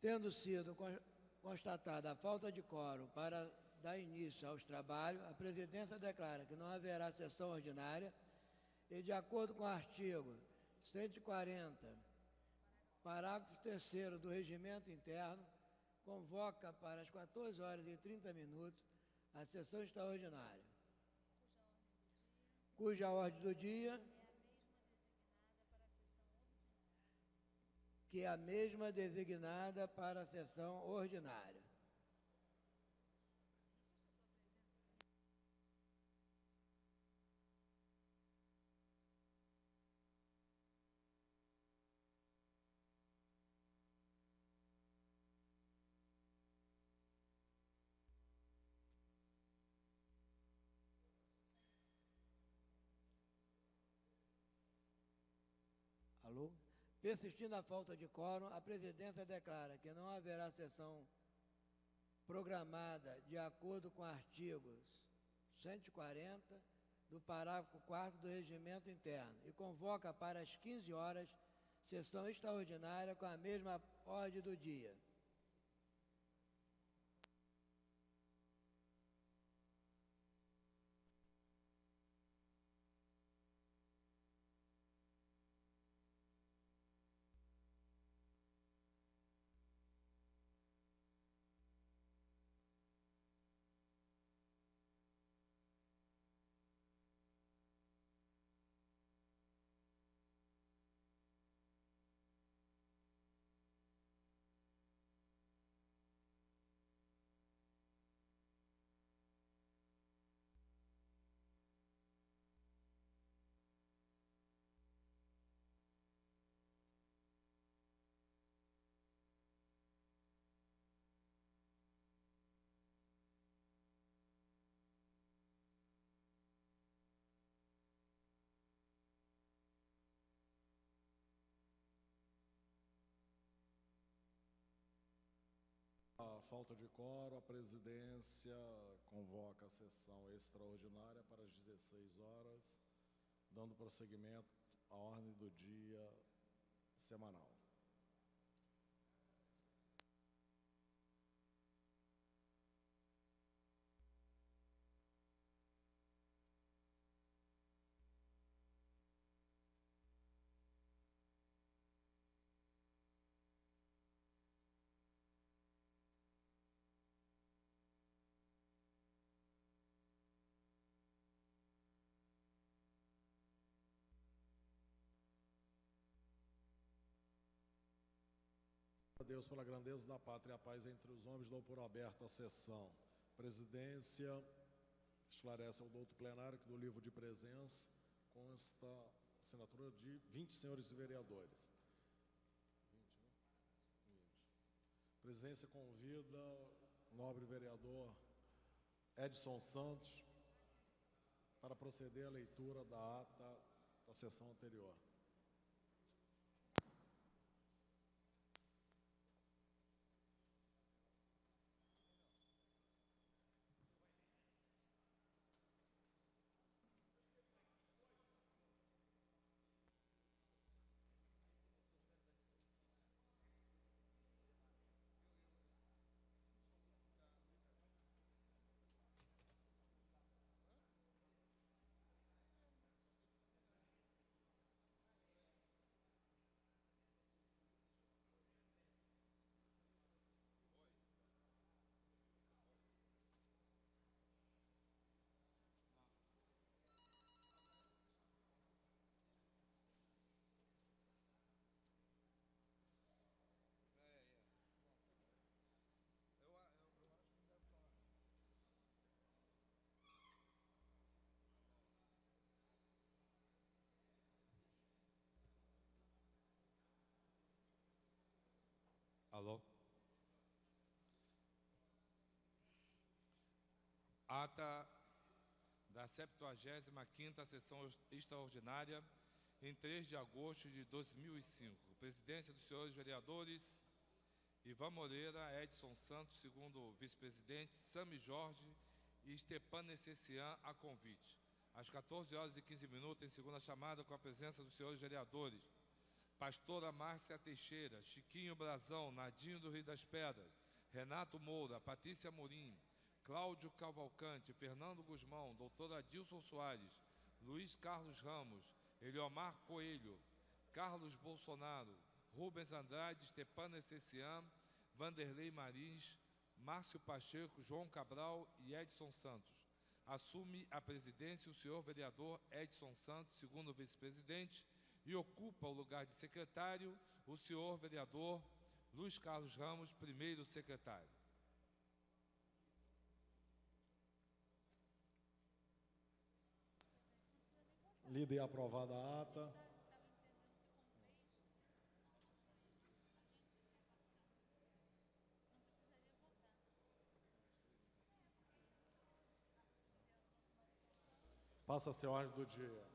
Tendo sido constatada a falta de quórum para dar início aos trabalhos, a presidência declara que não haverá sessão ordinária e, de acordo com o artigo 140, parágrafo 3º do Regimento Interno, convoca para as 14h30 a sessão extraordinária, cuja ordem do dia que é a mesma designada para a sessão ordinária. Alô? Persistindo a falta de quórum, a presidência declara que não haverá sessão programada de acordo com artigos 140 do parágrafo 4º do Regimento Interno e convoca para as 15 horas sessão extraordinária com a mesma ordem do dia. A falta de quórum, a presidência convoca a sessão extraordinária para as 16 horas, dando prosseguimento à ordem do dia semanal. A Deus pela grandeza da pátria e a paz entre os homens, dou por aberta a sessão. Presidência esclarece ao douto plenário que do livro de presença consta a assinatura de 20 senhores vereadores. 20, né? 20. Presidência convida o nobre vereador Edson Santos para proceder à leitura da ata da sessão anterior. Alô? Ata da 75ª sessão extraordinária em 3 de agosto de 2005. Presidência dos senhores vereadores Ivan Moreira, Edson Santos, segundo vice-presidente, Sami Jorge e Stepan Necessian a convite. Às 14h15, em segunda chamada, com a presença dos senhores vereadores Pastora Márcia Teixeira, Chiquinho Brazão, Nadinho do Rio das Pedras, Renato Moura, Patrícia Morim, Cláudio Cavalcante, Fernando Guzmão, doutor Adilson Soares, Luiz Carlos Ramos, Eliomar Coelho, Carlos Bolsonaro, Rubens Andrade, Stepana Essencian, Vanderlei Marins, Márcio Pacheco, João Cabral e Edson Santos. Assume a presidência o senhor vereador Edson Santos, segundo vice-presidente, e ocupa o lugar de secretário o senhor vereador Luiz Carlos Ramos, primeiro secretário. Lida e aprovada a ata. Passa-se a ordem do dia.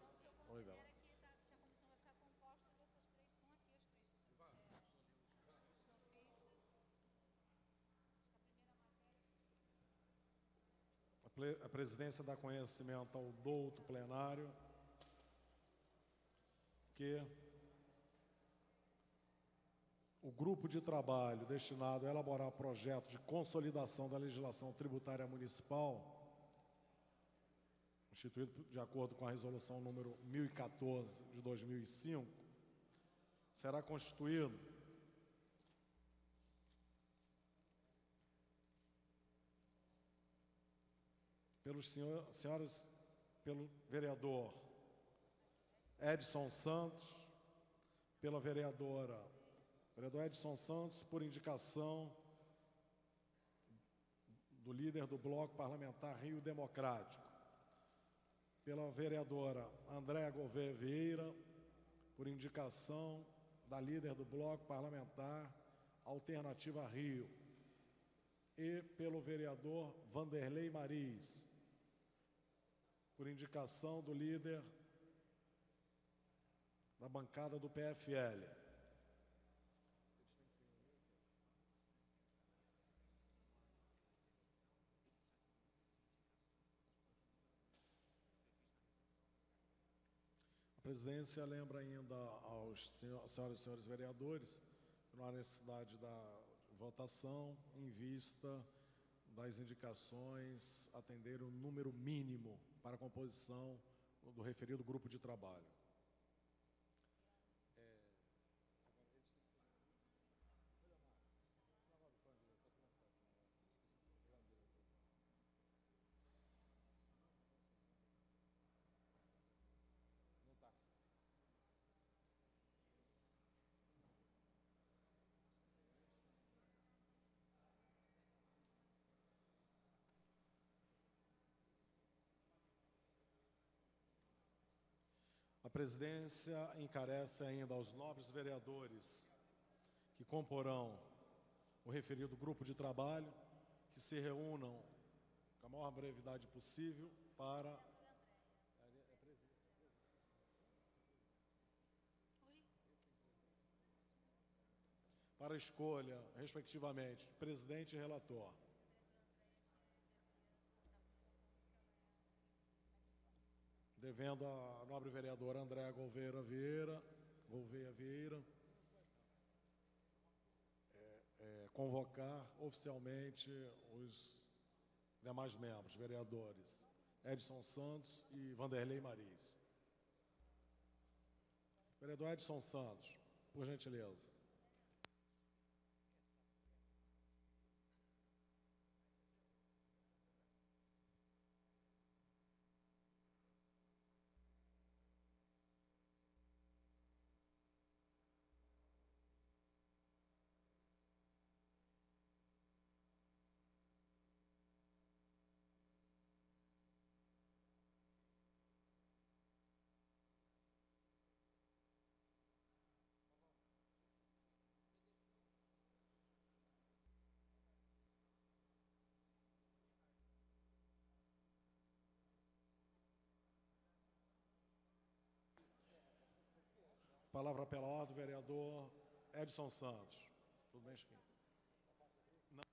A presidência dá conhecimento ao douto plenário que o grupo de trabalho destinado a elaborar projeto de consolidação da legislação tributária municipal, instituído de acordo com a resolução número 1014 de 2005, será constituído pelo vereador Edson Santos, pela vereador Edson Santos, por indicação do líder do Bloco Parlamentar Rio Democrático, pela vereadora Andréa Gouveia Vieira, por indicação da líder do Bloco Parlamentar Alternativa Rio, e pelo vereador Vanderlei Marins, por indicação do líder da bancada do PFL. A presidência lembra ainda aos senhoras e senhores vereadores que não há necessidade da votação em vista das indicações atender o número mínimo para a composição do referido grupo de trabalho. A presidência encarece ainda aos nobres vereadores que comporão o referido grupo de trabalho que se reúnam com a maior brevidade possível para a escolha, respectivamente, de presidente e relator. Devendo a nobre vereadora Andréa Gouveia Vieira convocar oficialmente os demais membros, vereadores Edson Santos e Vanderlei Marins. Vereador Edson Santos, por gentileza. Palavra pela ordem, vereador Edson Santos. Tudo bem, Chiquinho? Não.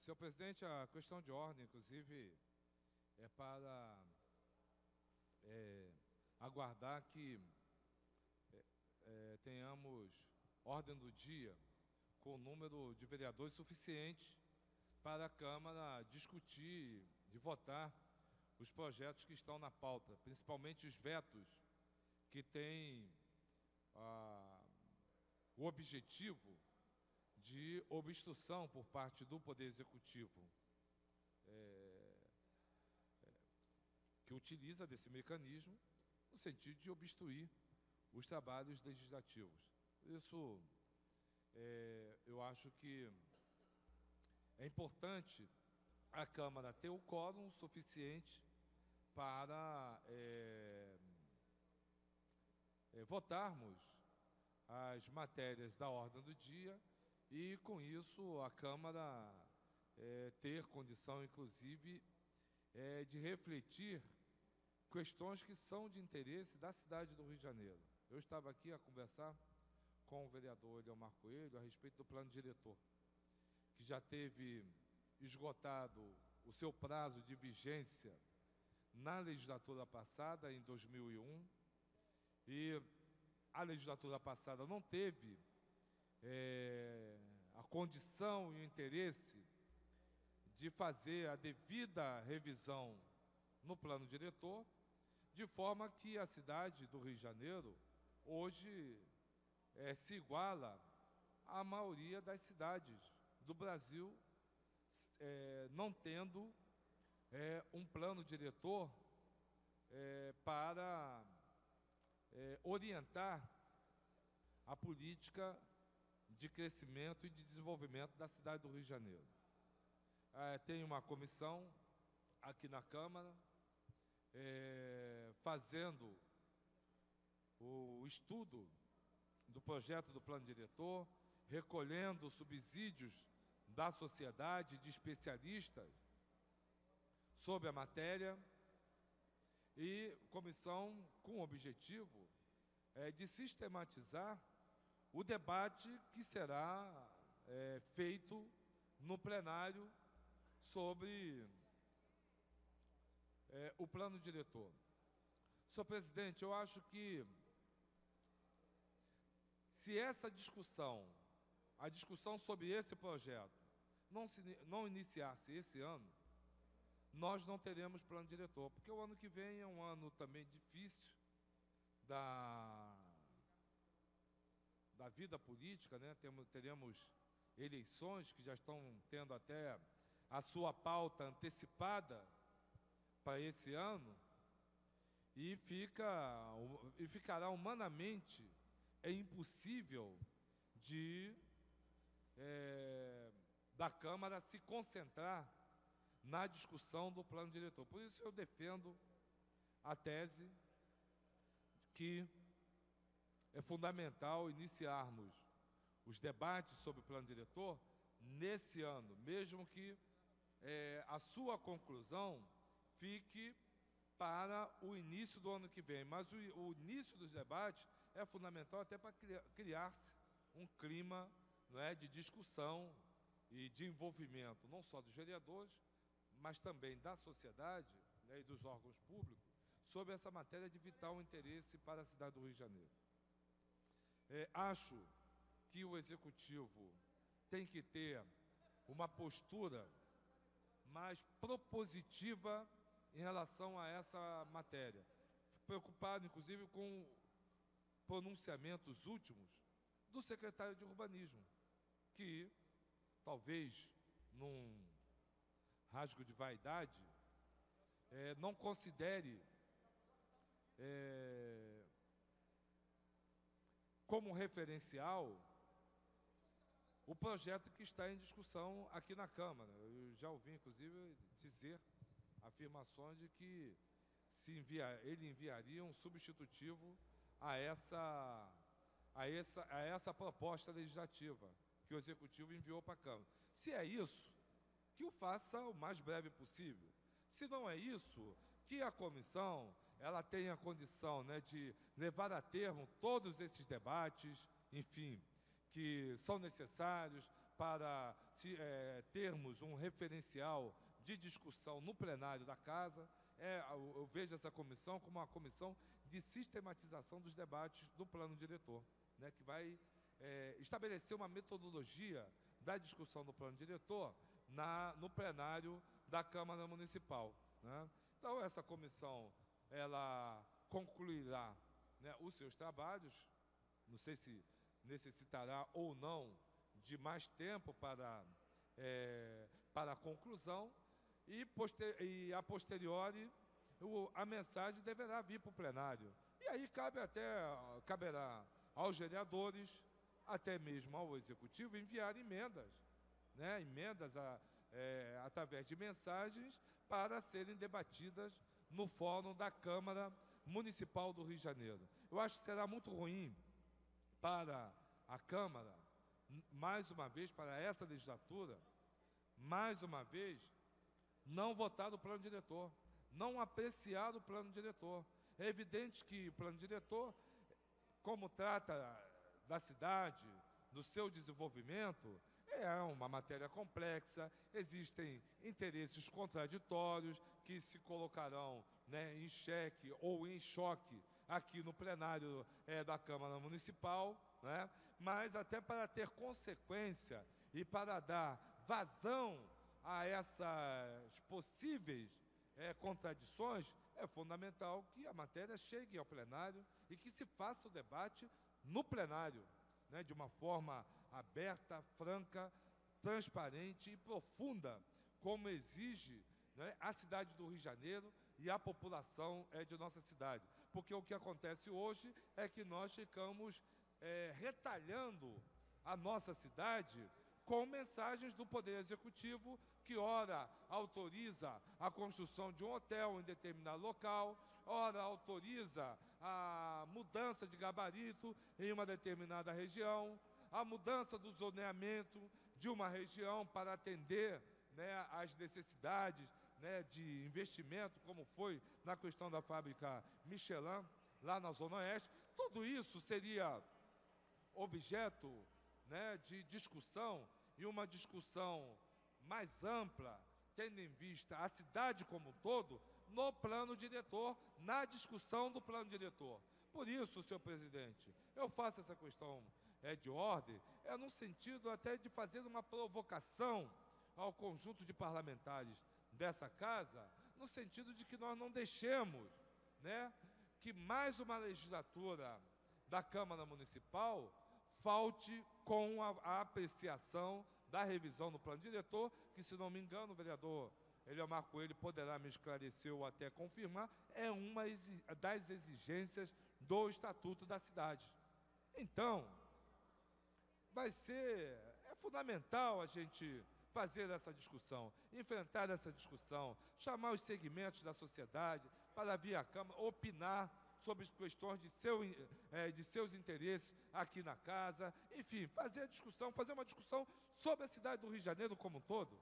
Senhor presidente, a questão de ordem, inclusive, é para aguardar que tenhamos ordem do dia com o número de vereadores suficiente para a Câmara discutir e votar os projetos que estão na pauta, principalmente os vetos que têm o objetivo de obstrução por parte do Poder Executivo, que utiliza desse mecanismo no sentido de obstruir os trabalhos legislativos. Isso, eu acho que é importante a Câmara ter o quórum suficiente para votarmos as matérias da ordem do dia e, com isso, a Câmara ter condição, inclusive, de refletir questões que são de interesse da cidade do Rio de Janeiro. Eu estava aqui a conversar com o vereador Eliomar Coelho a respeito do plano diretor, que já teve esgotado o seu prazo de vigência na legislatura passada, em 2001, e a legislatura passada não teve a condição e o interesse de fazer a devida revisão no plano diretor, de forma que a cidade do Rio de Janeiro hoje se iguala à maioria das cidades do Brasil, não tendo um plano diretor para orientar a política de crescimento e de desenvolvimento da cidade do Rio de Janeiro. Tem uma comissão aqui na Câmara fazendo o estudo do projeto do plano diretor, recolhendo subsídios da sociedade, de especialistas sobre a matéria, e comissão com o objetivo de sistematizar o debate que será feito no plenário sobre o plano diretor. Senhor presidente, eu acho que se essa discussão, a discussão sobre esse projeto, não iniciar-se esse ano, nós não teremos plano diretor, porque o ano que vem é um ano também difícil da vida política, né? Teremos eleições que já estão tendo até a sua pauta antecipada para esse ano, e ficará humanamente impossível da Câmara se concentrar na discussão do plano diretor. Por isso eu defendo a tese que é fundamental iniciarmos os debates sobre o plano diretor nesse ano, mesmo que a sua conclusão fique para o início do ano que vem. Mas o início dos debates é fundamental até para criar-se um clima, não é, de discussão e de envolvimento, não só dos vereadores, mas também da sociedade, né, e dos órgãos públicos, sobre essa matéria de vital interesse para a cidade do Rio de Janeiro. Acho que o Executivo tem que ter uma postura mais propositiva em relação a essa matéria, preocupado, inclusive, com pronunciamentos últimos do secretário de Urbanismo, que, talvez, num rasgo de vaidade, não considere como referencial o projeto que está em discussão aqui na Câmara. Eu já ouvi, inclusive, dizer afirmações de que ele enviaria um substitutivo a essa proposta legislativa que o Executivo enviou para a Câmara. Se é isso, que o faça o mais breve possível. Se não é isso, que a comissão ela tenha condição, né, de levar a termo todos esses debates, enfim, que são necessários para termos um referencial de discussão no plenário da Casa. Eu vejo essa comissão como uma comissão de sistematização dos debates do plano diretor, né, que vai estabelecer uma metodologia da discussão do plano diretor no plenário da Câmara Municipal, né? Então, essa comissão, ela concluirá, né, os seus trabalhos. Não sei se necessitará ou não de mais tempo para a conclusão, e a posteriori a mensagem deverá vir para o plenário. E aí caberá aos vereadores, até mesmo ao Executivo, enviar emendas, né, através de mensagens para serem debatidas no fórum da Câmara Municipal do Rio de Janeiro. Eu acho que será muito ruim para a Câmara, mais uma vez, para essa legislatura, mais uma vez, não votar o plano diretor, não apreciar o plano diretor. É evidente que o plano diretor, como trata da cidade, do seu desenvolvimento, é uma matéria complexa, existem interesses contraditórios que se colocarão, né, em xeque ou em choque aqui no plenário da Câmara Municipal, né? Mas até para ter consequência e para dar vazão a essas possíveis contradições, é fundamental que a matéria chegue ao plenário e que se faça o debate no plenário, né, de uma forma aberta, franca, transparente e profunda, como exige, né, a cidade do Rio de Janeiro e a população de nossa cidade. Porque o que acontece hoje é que nós ficamos retalhando a nossa cidade com mensagens do Poder Executivo, que ora autoriza a construção de um hotel em determinado local, ora autoriza a mudança de gabarito em uma determinada região, a mudança do zoneamento de uma região para atender, né, às necessidades, né, de investimento, como foi na questão da fábrica Michelin, lá na Zona Oeste. Tudo isso seria objeto, né, de discussão, e uma discussão mais ampla, tendo em vista a cidade como um todo, no plano diretor, na discussão do plano diretor. Por isso, senhor presidente, eu faço essa questão de ordem, no sentido até de fazer uma provocação ao conjunto de parlamentares dessa casa, no sentido de que nós não deixemos, né, que mais uma legislatura da Câmara Municipal falte com a apreciação da revisão do plano diretor, que, se não me engano, o vereador Eliomar Coelho poderá me esclarecer ou até confirmar, é uma das exigências do Estatuto da Cidade. Então, é fundamental a gente fazer essa discussão, enfrentar essa discussão, chamar os segmentos da sociedade para vir à Câmara, opinar sobre as questões de seus interesses aqui na casa, enfim, fazer uma discussão sobre a cidade do Rio de Janeiro como um todo.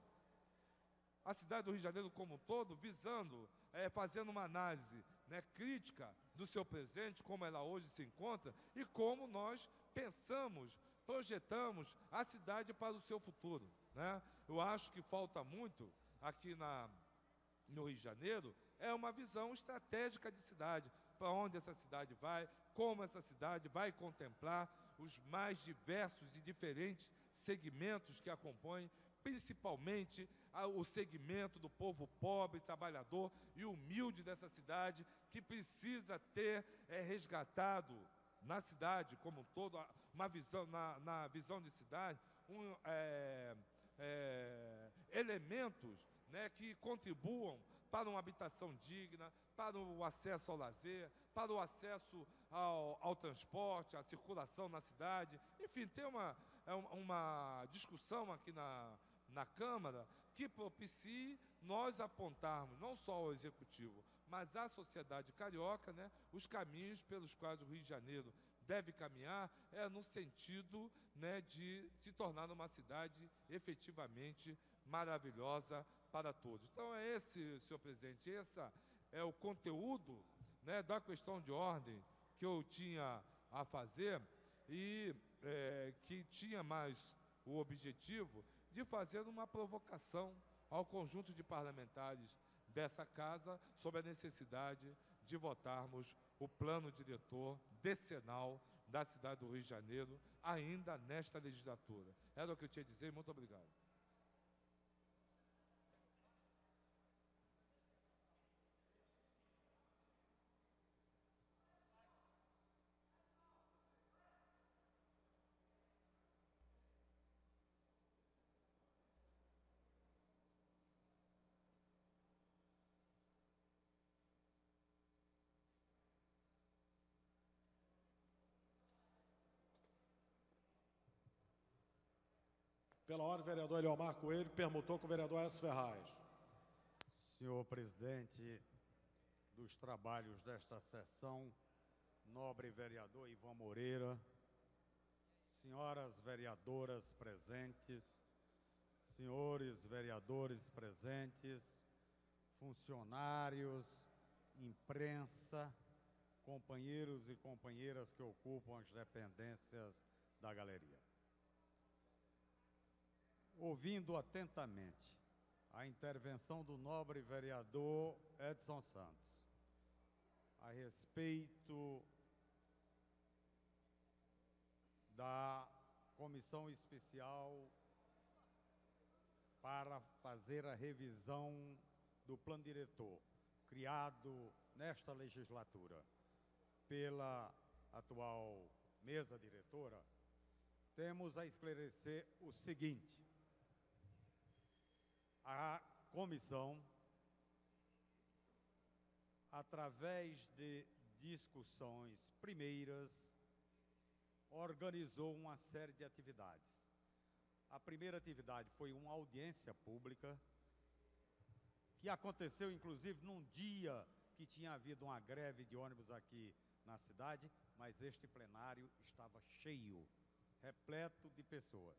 A cidade do Rio de Janeiro como um todo, visando, fazendo uma análise, né, crítica do seu presente, como ela hoje se encontra, e como nós pensamos, projetamos a cidade para o seu futuro, né? Eu acho que falta muito aqui no Rio de Janeiro, uma visão estratégica de cidade, para onde essa cidade vai, como essa cidade vai contemplar os mais diversos e diferentes segmentos que a compõem, principalmente o segmento do povo pobre, trabalhador e humilde dessa cidade, que precisa ter resgatado na cidade como um todo, uma visão, na visão de cidade, elementos, né, que contribuam para uma habitação digna, para o acesso ao lazer, para o acesso ao transporte, à circulação na cidade. Enfim, tem uma discussão aqui na Câmara que propicie nós apontarmos, não só ao Executivo, mas à sociedade carioca, né, os caminhos pelos quais o Rio de Janeiro deve caminhar, no sentido, né, de se tornar uma cidade efetivamente maravilhosa para todos. Então senhor presidente, esse é o conteúdo, né, da questão de ordem que eu tinha a fazer, e que tinha mais o objetivo de fazer uma provocação ao conjunto de parlamentares dessa casa sobre a necessidade de votarmos o plano diretor decenal da cidade do Rio de Janeiro, ainda nesta legislatura. Era o que eu tinha a dizer. Muito obrigado. Pela ordem, vereador Eliomar Coelho, permutou com o vereador S. Ferraz. Senhor presidente dos trabalhos desta sessão, nobre vereador Ivan Moreira, senhoras vereadoras presentes, senhores vereadores presentes, funcionários, imprensa, companheiros e companheiras que ocupam as dependências da galeria. Ouvindo atentamente a intervenção do nobre vereador Edson Santos a respeito da comissão especial para fazer a revisão do plano diretor criado nesta legislatura pela atual mesa diretora, temos a esclarecer o seguinte: a comissão, através de discussões primeiras, organizou uma série de atividades. A primeira atividade foi uma audiência pública, que aconteceu inclusive num dia que tinha havido uma greve de ônibus aqui na cidade, mas este plenário estava cheio, repleto de pessoas.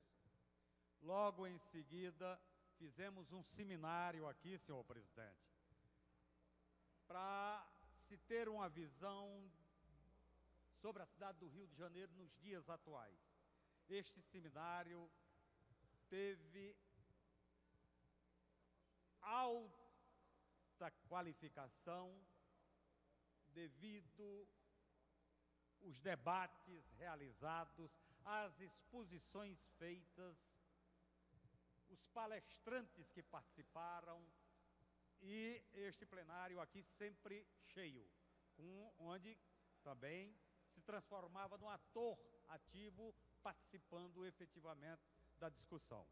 Logo em seguida, fizemos um seminário aqui, senhor presidente, para se ter uma visão sobre a cidade do Rio de Janeiro nos dias atuais. Este seminário teve alta qualificação devido aos debates realizados, às exposições feitas, os palestrantes que participaram, e este plenário aqui sempre cheio, onde também se transformava num ator ativo, participando efetivamente da discussão.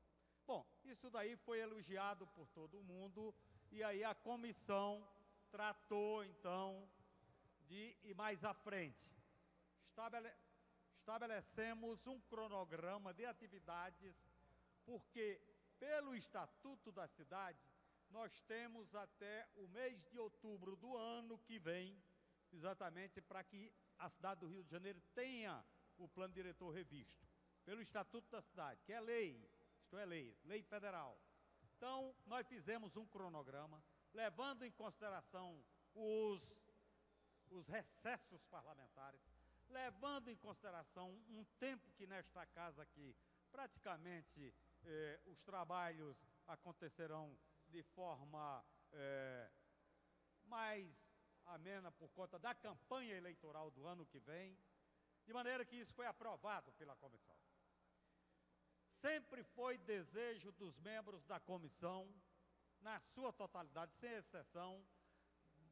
Bom, isso daí foi elogiado por todo mundo, e aí a comissão tratou, então, de ir mais à frente. Estabelecemos um cronograma de atividades, porque, pelo Estatuto da Cidade, nós temos até o mês de outubro do ano que vem, exatamente para que a cidade do Rio de Janeiro tenha o plano diretor revisto, pelo Estatuto da Cidade, que é lei, isto é lei federal. Então, nós fizemos um cronograma, levando em consideração os recessos parlamentares, levando em consideração um tempo que nesta casa aqui, praticamente, os trabalhos acontecerão de forma mais amena por conta da campanha eleitoral do ano que vem, de maneira que isso foi aprovado pela comissão. Sempre foi desejo dos membros da comissão, na sua totalidade, sem exceção,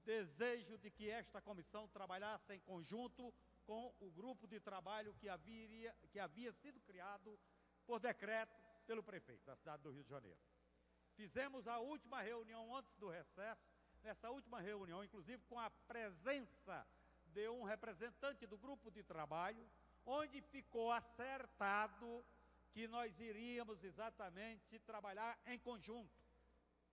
desejo de que esta comissão trabalhasse em conjunto com o grupo de trabalho que havia sido criado por decreto pelo prefeito da cidade do Rio de Janeiro. Fizemos a última reunião antes do recesso, nessa última reunião, inclusive com a presença de um representante do grupo de trabalho, onde ficou acertado que nós iríamos exatamente trabalhar em conjunto,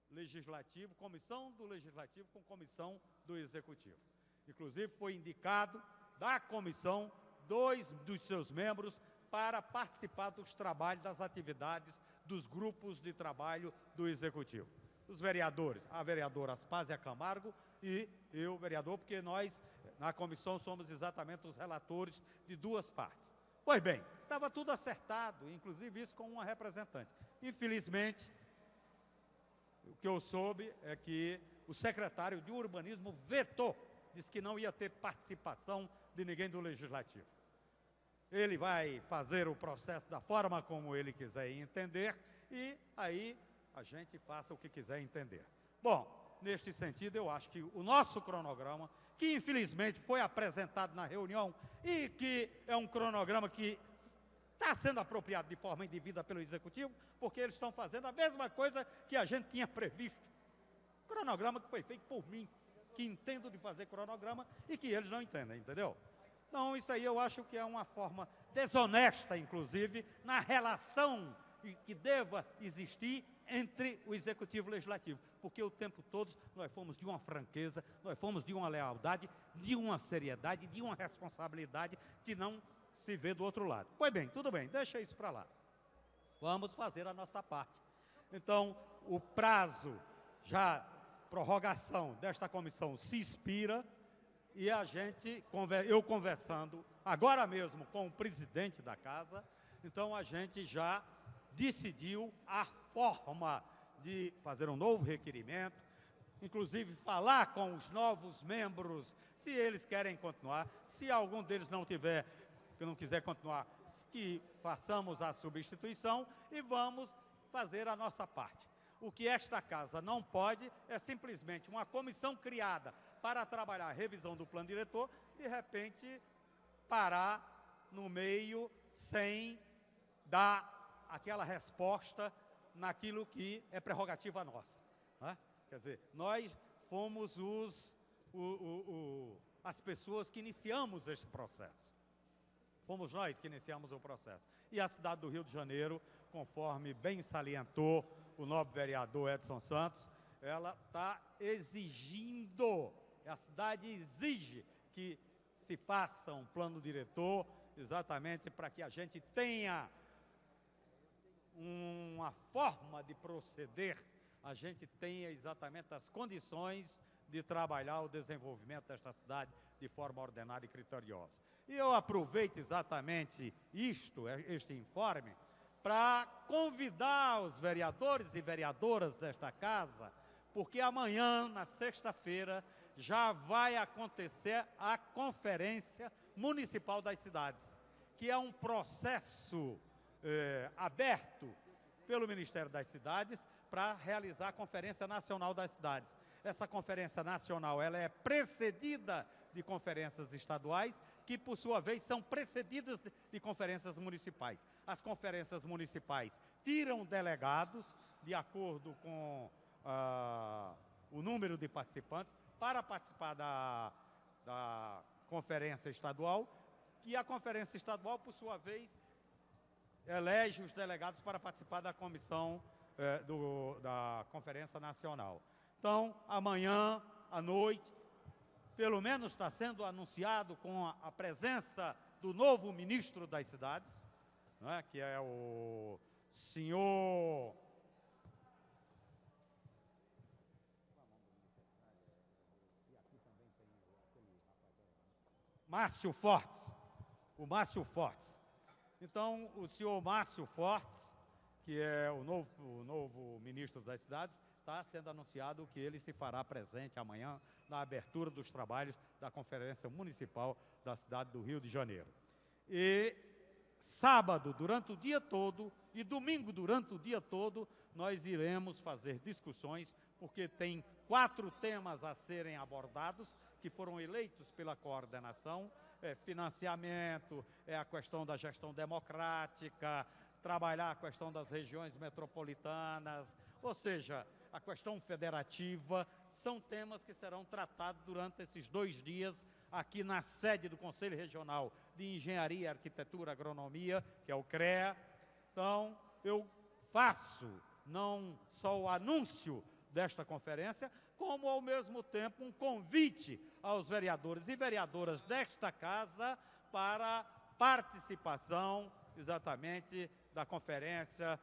legislativo, comissão do legislativo com comissão do executivo. Inclusive foi indicado da comissão 2 dos seus membros para participar dos trabalhos, das atividades dos grupos de trabalho do executivo. Os vereadores, a vereadora Aspásia Camargo e eu, vereador, porque nós, na comissão, somos exatamente os relatores de duas partes. Pois bem, estava tudo acertado, inclusive isso com uma representante. Infelizmente, o que eu soube é que o secretário de Urbanismo vetou, disse que não ia ter participação de ninguém do Legislativo. Ele vai fazer o processo da forma como ele quiser entender e aí a gente faça o que quiser entender. Bom, neste sentido, eu acho que o nosso cronograma, que infelizmente foi apresentado na reunião e que é um cronograma que está sendo apropriado de forma indevida pelo Executivo, porque eles estão fazendo a mesma coisa que a gente tinha previsto. Cronograma que foi feito por mim, que entendo de fazer cronograma e que eles não entendem, entendeu? Então, isso aí eu acho que é uma forma desonesta, inclusive, na relação que deva existir entre o Executivo e o Legislativo, porque o tempo todo nós fomos de uma franqueza, nós fomos de uma lealdade, de uma seriedade, de uma responsabilidade que não se vê do outro lado. Pois bem, tudo bem, deixa isso para lá. Vamos fazer a nossa parte. Então, o prazo, já prorrogação desta comissão se expira e eu conversando agora mesmo com o presidente da casa, então a gente já decidiu a forma de fazer um novo requerimento, inclusive falar com os novos membros, se eles querem continuar, se algum deles não quiser continuar, que façamos a substituição e vamos fazer a nossa parte. O que esta casa não pode é simplesmente uma comissão criada para trabalhar a revisão do plano diretor, de repente parar no meio sem dar aquela resposta naquilo que é prerrogativa nossa. Né? Quer dizer, nós fomos as pessoas que iniciamos este processo. Fomos nós que iniciamos o processo. E a cidade do Rio de Janeiro, conforme bem salientou o nobre vereador Edson Santos, ela está exigindo, a cidade exige que se faça um plano diretor, exatamente para que a gente tenha uma forma de proceder, a gente tenha exatamente as condições de trabalhar o desenvolvimento desta cidade de forma ordenada e criteriosa. E eu aproveito exatamente este informe, para convidar os vereadores e vereadoras desta casa, porque amanhã, na sexta-feira, já vai acontecer a Conferência Municipal das Cidades, que é um processo aberto pelo Ministério das Cidades para realizar a Conferência Nacional das Cidades. Essa Conferência Nacional ela é precedida de conferências estaduais, que, por sua vez, são precedidas de conferências municipais. As conferências municipais tiram delegados, de acordo com o número de participantes, para participar da conferência estadual, e a conferência estadual, por sua vez, elege os delegados para participar da comissão da Conferência Nacional. Então, amanhã à noite, pelo menos está sendo anunciado com a presença do novo ministro das cidades, né, que é o senhor Márcio Fortes, o Márcio Fortes. Então, o senhor Márcio Fortes, que é o novo ministro das cidades, está sendo anunciado que ele se fará presente amanhã na abertura dos trabalhos da Conferência Municipal da cidade do Rio de Janeiro. E sábado, durante o dia todo, e domingo, durante o dia todo, nós iremos fazer discussões, porque tem 4 temas a serem abordados, que foram eleitos pela coordenação: financiamento, a questão da gestão democrática, trabalhar a questão das regiões metropolitanas, ou seja, a questão federativa. São temas que serão tratados durante esses 2 dias aqui na sede do Conselho Regional de Engenharia, Arquitetura e Agronomia, que é o CREA. Então, eu faço não só o anúncio desta conferência, como, ao mesmo tempo, um convite aos vereadores e vereadoras desta casa para participação, exatamente, da Conferência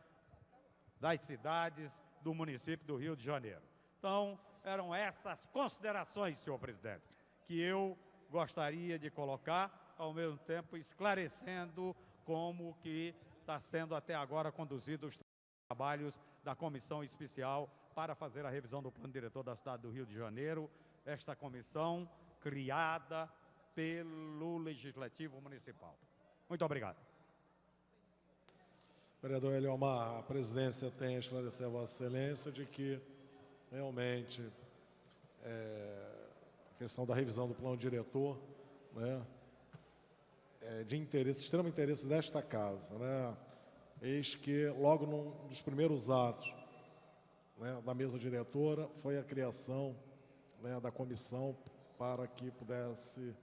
das Cidades do município do Rio de Janeiro. Então, eram essas considerações, senhor presidente, que eu gostaria de colocar, ao mesmo tempo esclarecendo como que está sendo até agora conduzido os trabalhos da comissão especial para fazer a revisão do plano diretor da cidade do Rio de Janeiro. Esta comissão criada pelo Legislativo Municipal. Muito obrigado. Vereador Eliomar, a presidência tem a esclarecer a Vossa Excelência de que realmente a questão da revisão do plano diretor, né, é de interesse, extremo interesse desta casa, né? Eis que logo num dos primeiros atos, né, da mesa diretora foi a criação, né, da comissão para que pudesse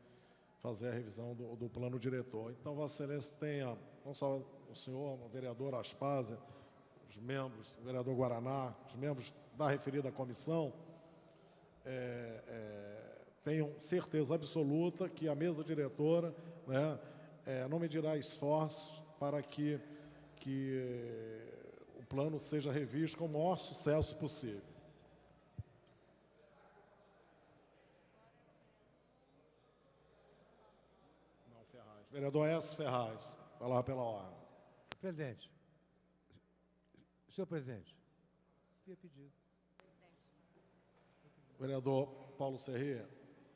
fazer a revisão do plano diretor. Então, Vossa Excelência tenha, não só o senhor, o vereador Aspásia, os membros, o vereador Guaraná, os membros da referida comissão, tenham certeza absoluta que a mesa diretora, né, não medirá esforços para que o plano seja revisto com o maior sucesso possível. Não, Ferraz. Vereador S. Ferraz, palavra pela ordem. Presidente. Senhor presidente. Havia pedido. Vereador Paulo Serrê,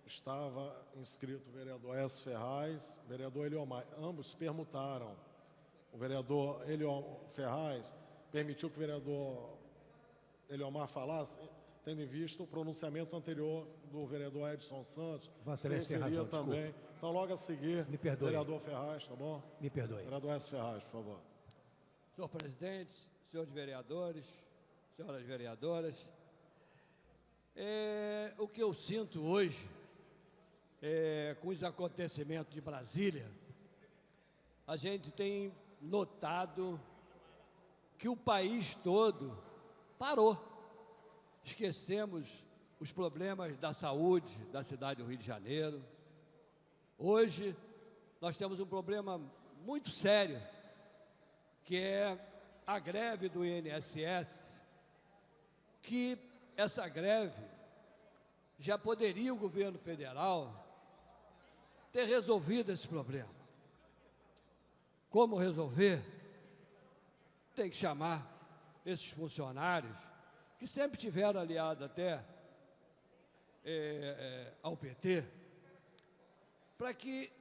estava inscrito o vereador S. Ferraz, vereador Eliomar. Ambos permutaram. O vereador Ferraz permitiu que o vereador Eliomar falasse, tendo em vista o pronunciamento anterior do vereador Edson Santos. Vossa Excelência tem razão, também. desculpa. Então, logo a seguir, Me perdoe. vereador Ferraz, tá bom? Me perdoe. Vereador S. Ferraz, por favor. Senhor presidente, senhores vereadores, senhoras vereadoras, o que eu sinto hoje, com os acontecimentos de Brasília, a gente tem notado que o país todo parou. Esquecemos os problemas da saúde da cidade do Rio de Janeiro. Hoje, nós temos um problema muito sério, que é a greve do INSS, que essa greve já poderia o governo federal ter resolvido esse problema. Como resolver? Tem que chamar esses funcionários, que sempre tiveram aliado até ao PT, para que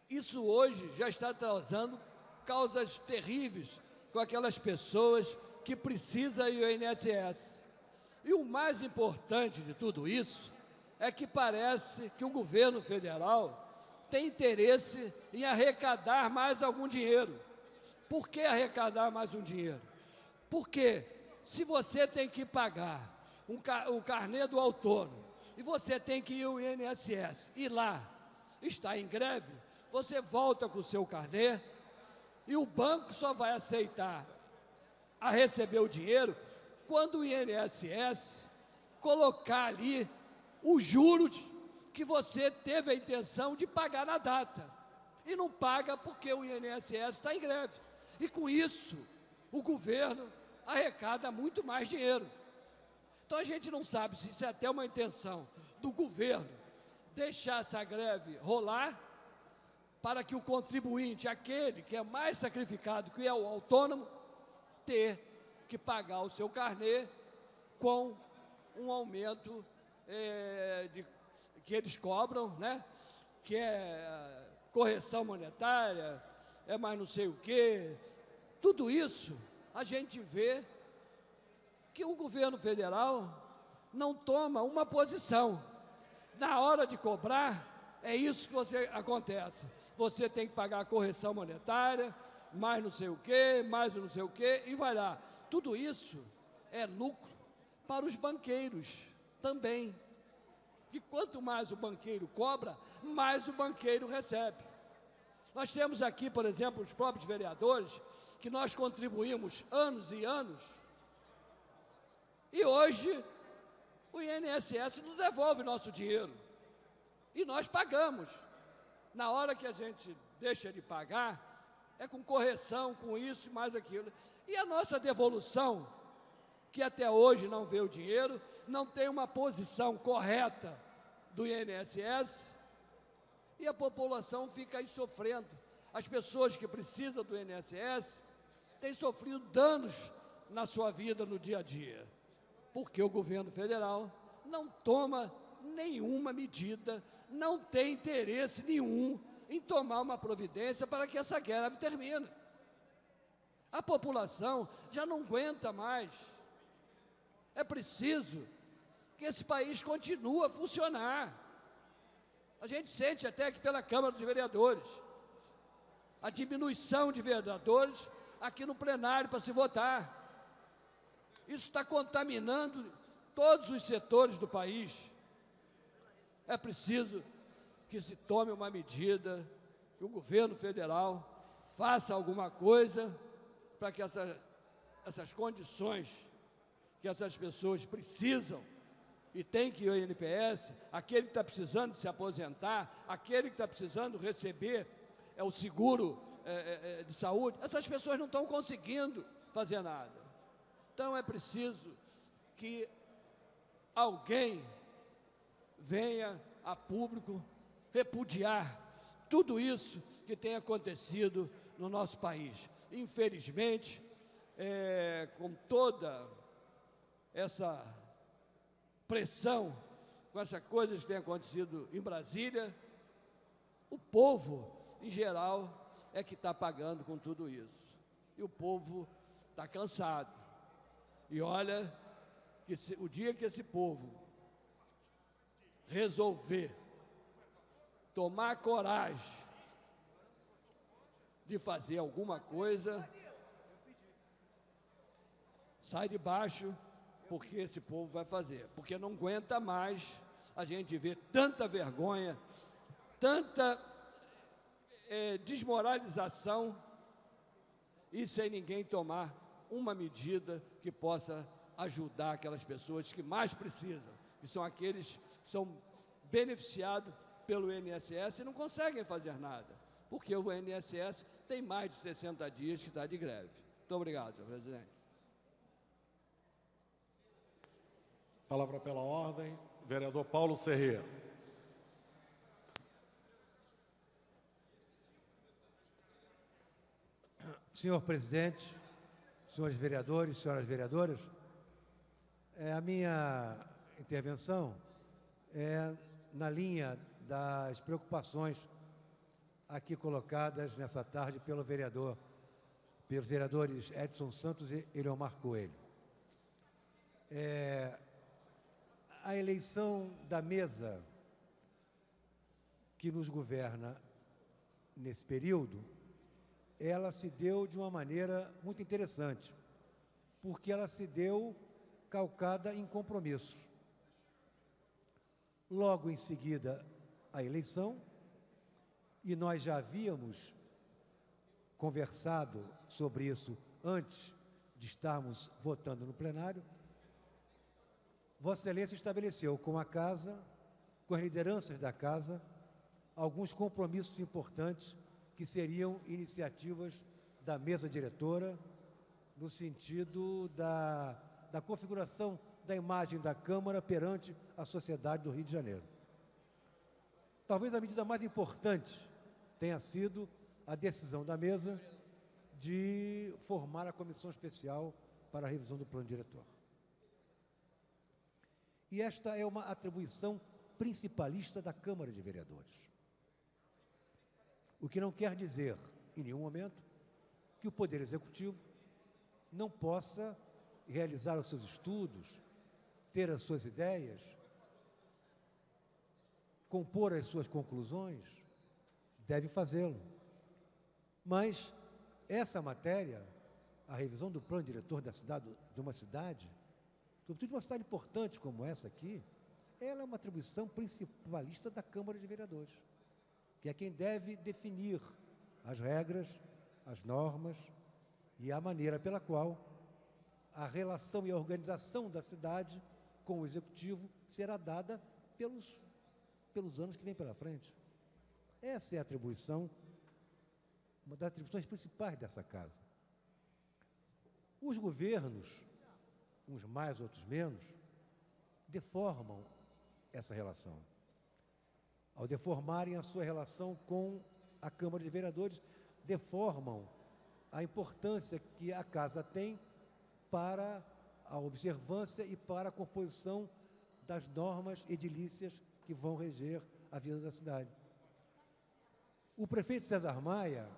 isso hoje já está causando causas terríveis com aquelas pessoas que precisam ir ao INSS. E o mais importante de tudo isso é que parece que o governo federal tem interesse em arrecadar mais algum dinheiro. Por que arrecadar mais um dinheiro? Porque se você tem que pagar o carnê do autônomo e você tem que ir ao INSS e lá está em greve, você volta com o seu carnê e o banco só vai aceitar a receber o dinheiro quando o INSS colocar ali os juros que você teve a intenção de pagar na data. E não paga porque o INSS está em greve. E com isso, o governo arrecada muito mais dinheiro. Então a gente não sabe se isso é até uma intenção do governo deixar essa greve rolar para que o contribuinte, aquele que é mais sacrificado, que é o autônomo, ter que pagar o seu carnê com um aumento que eles cobram, né? Que é correção monetária, é mais não sei o quê. Tudo isso a gente vê que o governo federal não toma uma posição. Na hora de cobrar, é isso que acontece. Você tem que pagar a correção monetária, mais não sei o quê, mais não sei o quê, e vai lá. Tudo isso é lucro para os banqueiros também. Que quanto mais o banqueiro cobra, mais o banqueiro recebe. Nós temos aqui, por exemplo, os próprios vereadores, que nós contribuímos anos e anos, e hoje o INSS não devolve nosso dinheiro. E nós pagamos. Na hora que a gente deixa de pagar, é com correção, com isso e mais aquilo. E a nossa devolução, que até hoje não vê o dinheiro, não tem uma posição correta do INSS, e a população fica aí sofrendo. As pessoas que precisam do INSS têm sofrido danos na sua vida no dia a dia? Porque o governo federal não toma nenhuma medida, não tem interesse nenhum em tomar uma providência para que essa guerra termine. A população já não aguenta mais. É preciso que esse país continue a funcionar. A gente sente até que pela Câmara dos Vereadores a diminuição de vereadores aqui no plenário para se votar. Isso está contaminando todos os setores do país. É preciso que se tome uma medida, que o governo federal faça alguma coisa para que essas condições que essas pessoas precisam e tem que ir ao INPS, aquele que está precisando se aposentar, aquele que está precisando receber o seguro de saúde, essas pessoas não estão conseguindo fazer nada. Então é preciso que alguém venha a público repudiar tudo isso que tem acontecido no nosso país. Infelizmente, com toda essa pressão, com essas coisas que têm acontecido em Brasília, o povo, em geral, é que está pagando com tudo isso. E o povo está cansado. E olha, que o dia que esse povo resolver tomar coragem de fazer alguma coisa, sai de baixo, porque esse povo vai fazer. Porque não aguenta mais a gente ver tanta vergonha, tanta desmoralização e sem ninguém tomar uma medida que possa ajudar aquelas pessoas que mais precisam, que são aqueles que são beneficiados pelo INSS e não conseguem fazer nada, porque o INSS tem mais de 60 dias que está de greve. Muito obrigado, senhor presidente. Palavra pela ordem, vereador Paulo Serrê. Senhor presidente, senhores vereadores, senhoras vereadoras, a minha intervenção é na linha das preocupações aqui colocadas nessa tarde pelos vereadores Edson Santos e Eliomar Coelho. A eleição da mesa que nos governa nesse período, ela se deu de uma maneira muito interessante, porque ela se deu calcada em compromissos. Logo em seguida, a eleição, e nós já havíamos conversado sobre isso antes de estarmos votando no plenário, Vossa Excelência estabeleceu com a Casa, com as lideranças da Casa, alguns compromissos importantes que seriam iniciativas da mesa diretora, no sentido da configuração da imagem da Câmara perante a sociedade do Rio de Janeiro. Talvez a medida mais importante tenha sido a decisão da mesa de formar a comissão especial para a revisão do plano diretor. E esta é uma atribuição principalista da Câmara de Vereadores. O que não quer dizer, em nenhum momento, que o Poder Executivo não possa realizar os seus estudos, ter as suas ideias, compor as suas conclusões, deve fazê-lo. Mas essa matéria, a revisão do plano diretor da cidade, de uma cidade, sobretudo de uma cidade importante como essa aqui, ela é uma atribuição principalista da Câmara de Vereadores, que é quem deve definir as regras, as normas e a maneira pela qual a relação e a organização da cidade com o Executivo será dada pelos anos que vêm pela frente. Essa é a atribuição, uma das atribuições principais dessa Casa. Os governos, uns mais, outros menos, deformam essa relação. Ao deformarem a sua relação com a Câmara de Vereadores, deformam a importância que a Casa tem para a observância e para a composição das normas edilícias que vão reger a vida da cidade. O prefeito César Maia,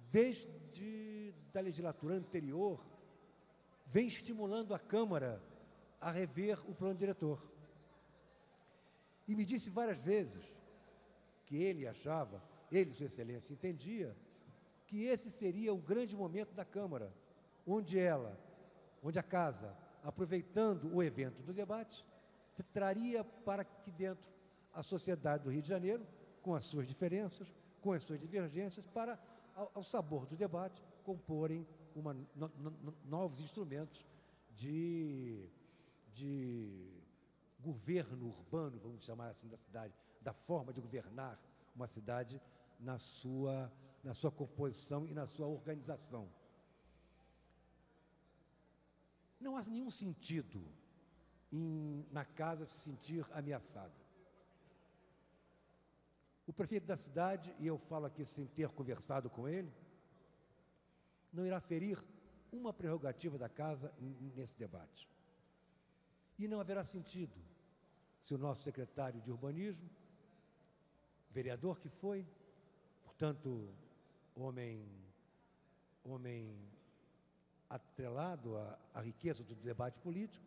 desde a legislatura anterior, vem estimulando a Câmara a rever o plano diretor. E me disse várias vezes que ele achava, ele, Sua Excelência, entendia que esse seria o grande momento da Câmara, onde a Casa, aproveitando o evento do debate, traria para aqui dentro a sociedade do Rio de Janeiro, com as suas diferenças, com as suas divergências, para, ao sabor do debate, comporem novos instrumentos de governo urbano, vamos chamar assim, da cidade, da forma de governar uma cidade na sua composição e na sua organização. Não há nenhum sentido na Casa se sentir ameaçada. O prefeito da cidade, e eu falo aqui sem ter conversado com ele, não irá ferir uma prerrogativa da Casa nesse debate. E não haverá sentido se o nosso secretário de Urbanismo, vereador que foi, portanto, homem atrelado à riqueza do debate político,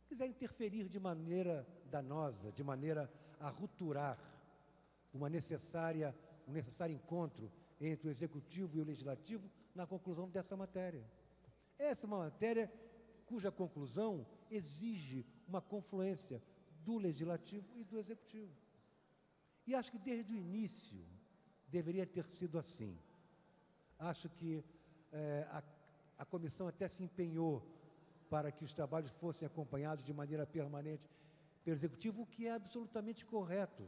quiser interferir de maneira danosa, de maneira a rupturar um necessário encontro entre o Executivo e o Legislativo na conclusão dessa matéria. Essa é uma matéria cuja conclusão exige uma confluência do Legislativo e do Executivo. E acho que desde o início deveria ter sido assim. Acho que a comissão até se empenhou para que os trabalhos fossem acompanhados de maneira permanente pelo Executivo, o que é absolutamente correto.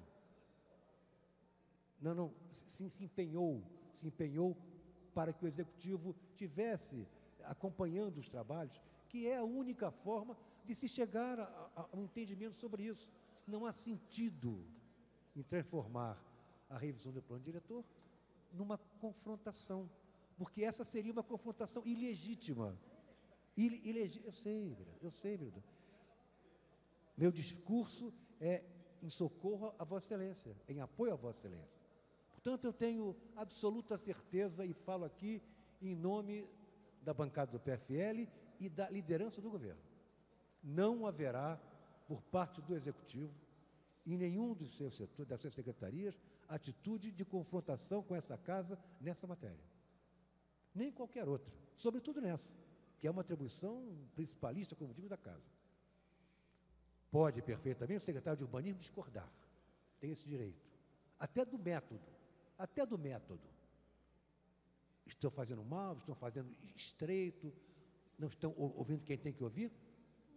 Se empenhou para que o Executivo tivesse acompanhando os trabalhos, que é a única forma de se chegar a um entendimento sobre isso. Não há sentido em transformar a revisão do plano diretor numa confrontação, porque essa seria uma confrontação ilegítima. Eu sei, vereador. Meu discurso é em socorro a Vossa Excelência, em apoio a Vossa Excelência. Portanto, eu tenho absoluta certeza, e falo aqui em nome da bancada do PFL e da liderança do governo. Não haverá, por parte do Executivo, em nenhum dos seus setores, das suas secretarias, atitude de confrontação com essa Casa nessa matéria. Nem qualquer outra, sobretudo nessa, que é uma atribuição principalista, como digo, da Casa. Pode perfeitamente o secretário de Urbanismo discordar, tem esse direito, até do método. Estão fazendo mal, estão fazendo estreito, não estão ouvindo quem tem que ouvir?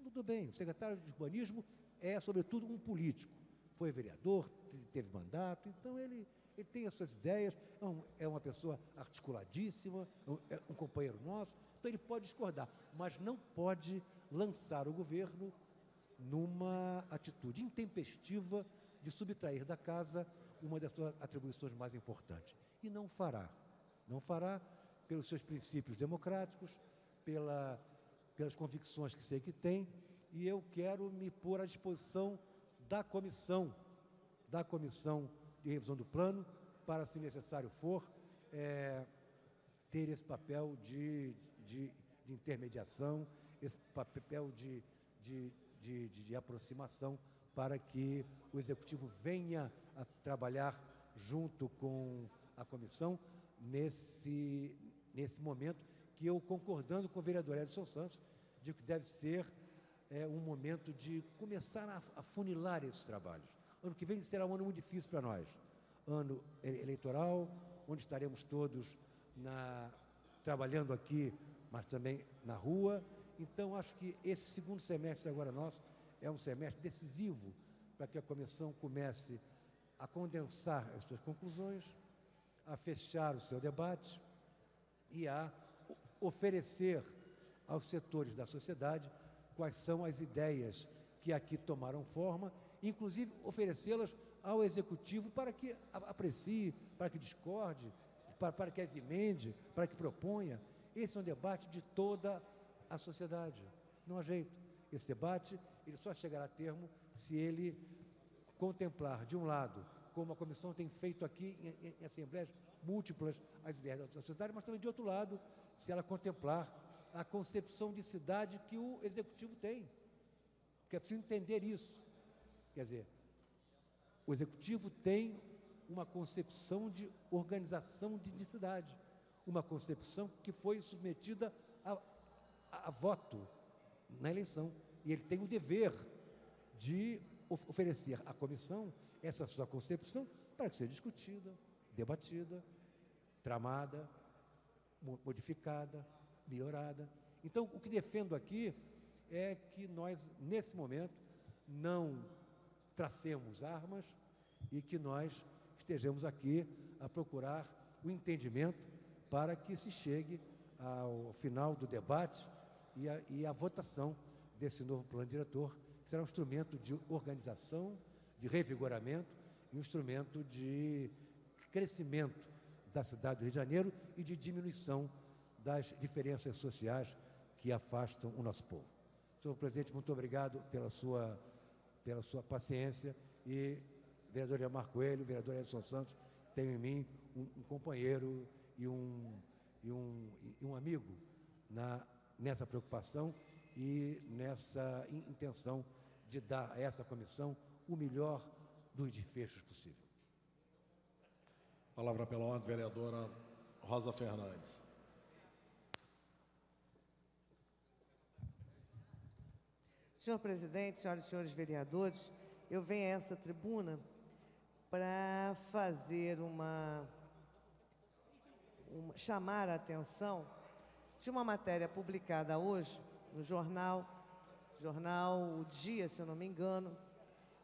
Tudo bem, o secretário de Urbanismo é, sobretudo, um político. Foi vereador, teve mandato, então ele tem as suas ideias, é uma pessoa articuladíssima, é um companheiro nosso, então ele pode discordar, mas não pode lançar o governo numa atitude intempestiva de subtrair da Casa uma das suas atribuições mais importantes. E não fará pelos seus princípios democráticos, pelas convicções que sei que tem, e eu quero me pôr à disposição da comissão de revisão do plano, para, se necessário for, ter esse papel de intermediação, esse papel de aproximação, para que o Executivo venha a trabalhar junto com a comissão nesse momento, que eu, concordando com o vereador Edson Santos, digo que deve ser um momento de começar a funilar esses trabalhos. Ano que vem será um ano muito difícil para nós, ano eleitoral, onde estaremos todos trabalhando aqui, mas também na rua. Então, acho que esse segundo semestre agora nosso é um semestre decisivo para que a comissão comece a condensar as suas conclusões, a fechar o seu debate e a oferecer aos setores da sociedade quais são as ideias que aqui tomaram forma, inclusive oferecê-las ao Executivo para que aprecie, para que discorde, para que as emende, para que proponha. Esse é um debate de toda à sociedade. Não há jeito. Esse debate ele só chegará a termo se ele contemplar, de um lado, como a comissão tem feito aqui em assembleias múltiplas, as ideias da sociedade, mas também, de outro lado, se ela contemplar a concepção de cidade que o Executivo tem. Porque é preciso entender isso. Quer dizer, o Executivo tem uma concepção de organização de cidade, uma concepção que foi submetida a voto na eleição. E ele tem o dever de oferecer à comissão essa sua concepção para que seja discutida, debatida, tramada, modificada, melhorada. Então, o que defendo aqui é que nós, nesse momento, não tracemos armas e que nós estejamos aqui a procurar o entendimento para que se chegue ao final do debate e à votação desse novo plano diretor, que será um instrumento de organização, de revigoramento e um instrumento de crescimento da cidade do Rio de Janeiro e de diminuição das diferenças sociais que afastam o nosso povo. Senhor presidente, muito obrigado pela sua paciência e, vereador Iamar Coelho, vereador Edson Santos, tenho em mim um companheiro e um amigo nessa preocupação e nessa intenção de dar a essa comissão o melhor dos desfechos possível. Palavra pela ordem, vereadora Rosa Fernandes. Senhor presidente, senhoras e senhores vereadores, eu venho a essa tribuna para fazer chamar a atenção de uma matéria publicada hoje no jornal O Dia, se eu não me engano,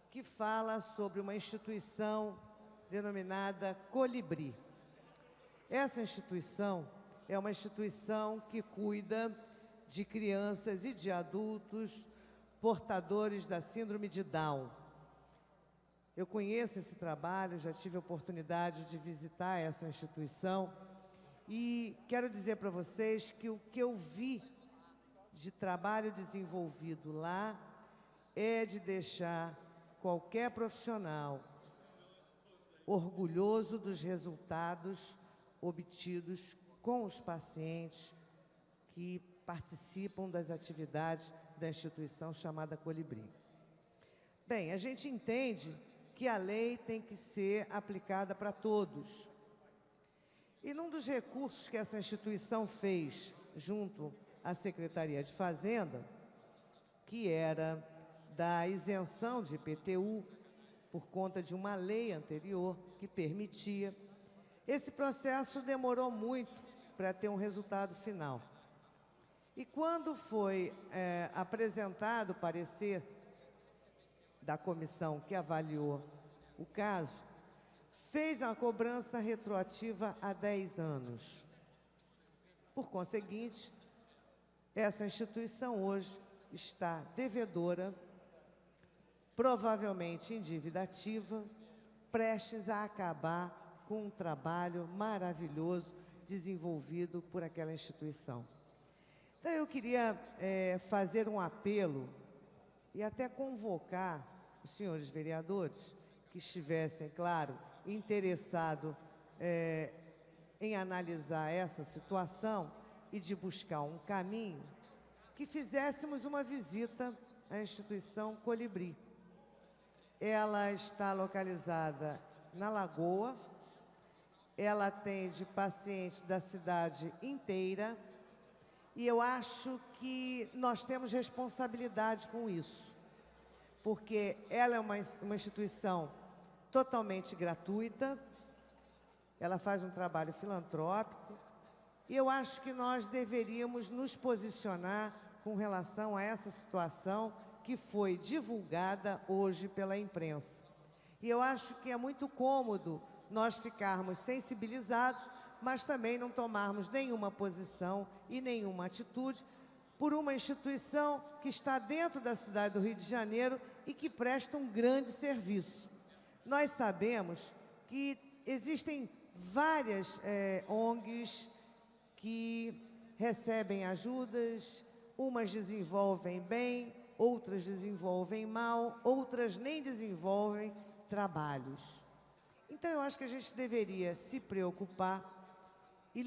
que fala sobre uma instituição denominada Colibri. Essa instituição é uma instituição que cuida de crianças e de adultos portadores da síndrome de Down. Eu conheço esse trabalho, já tive a oportunidade de visitar essa instituição e quero dizer para vocês que o que eu vi de trabalho desenvolvido lá é de deixar qualquer profissional orgulhoso dos resultados obtidos com os pacientes que participam das atividades da instituição chamada Colibri. Bem, a gente entende que a lei tem que ser aplicada para todos. E num dos recursos que essa instituição fez junto à Secretaria de Fazenda, que era da isenção de IPTU por conta de uma lei anterior que permitia, esse processo demorou muito para ter um resultado final. E quando foi apresentado o parecer da comissão que avaliou o caso, fez uma cobrança retroativa a 10 anos. Por conseguinte, essa instituição hoje está devedora, provavelmente em dívida ativa, prestes a acabar com um trabalho maravilhoso desenvolvido por aquela instituição. Então, eu queria fazer um apelo e até convocar os senhores vereadores que estivessem, claro, interessados em analisar essa situação e de buscar um caminho, que fizéssemos uma visita à instituição Colibri. Ela está localizada na Lagoa, ela atende pacientes da cidade inteira, e eu acho que nós temos responsabilidade com isso, porque ela é uma instituição totalmente gratuita, ela faz um trabalho filantrópico, e eu acho que nós deveríamos nos posicionar com relação a essa situação que foi divulgada hoje pela imprensa. E eu acho que é muito cômodo nós ficarmos sensibilizados, mas também não tomarmos nenhuma posição e nenhuma atitude por uma instituição que está dentro da cidade do Rio de Janeiro e que presta um grande serviço. Nós sabemos que existem várias ONGs que recebem ajudas umas desenvolvem bem, outras desenvolvem mal, outras nem desenvolvem trabalhos. Então, eu acho que a gente deveria se preocupar e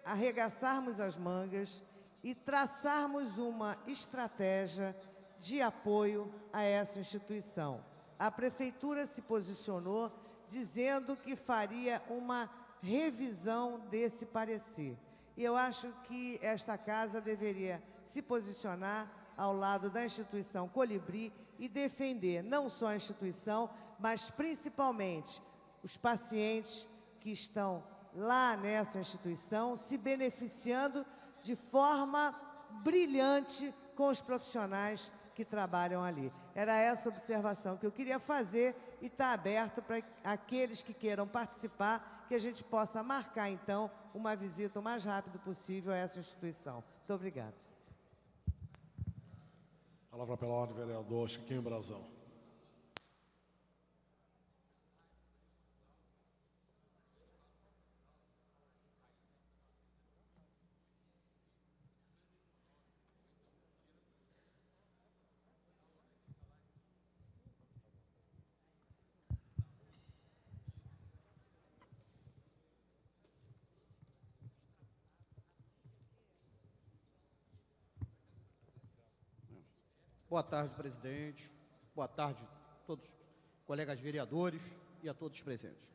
arregaçarmos as mangas e traçarmos uma estratégia de apoio a essa instituição. A Prefeitura se posicionou dizendo que faria uma revisão desse parecer. E eu acho que esta Casa deveria se posicionar ao lado da instituição Colibri e defender não só a instituição, mas principalmente os pacientes que estão lá nessa instituição, se beneficiando de forma brilhante com os profissionais que trabalham ali. Era essa observação que eu queria fazer e está aberto para aqueles que queiram participar, que a gente possa marcar, então, uma visita o mais rápido possível a essa instituição. Muito obrigada. Palavra pela ordem, vereador Chiquinho Brazão. Boa tarde, presidente. Boa tarde a todos os colegas vereadores e a todos os presentes.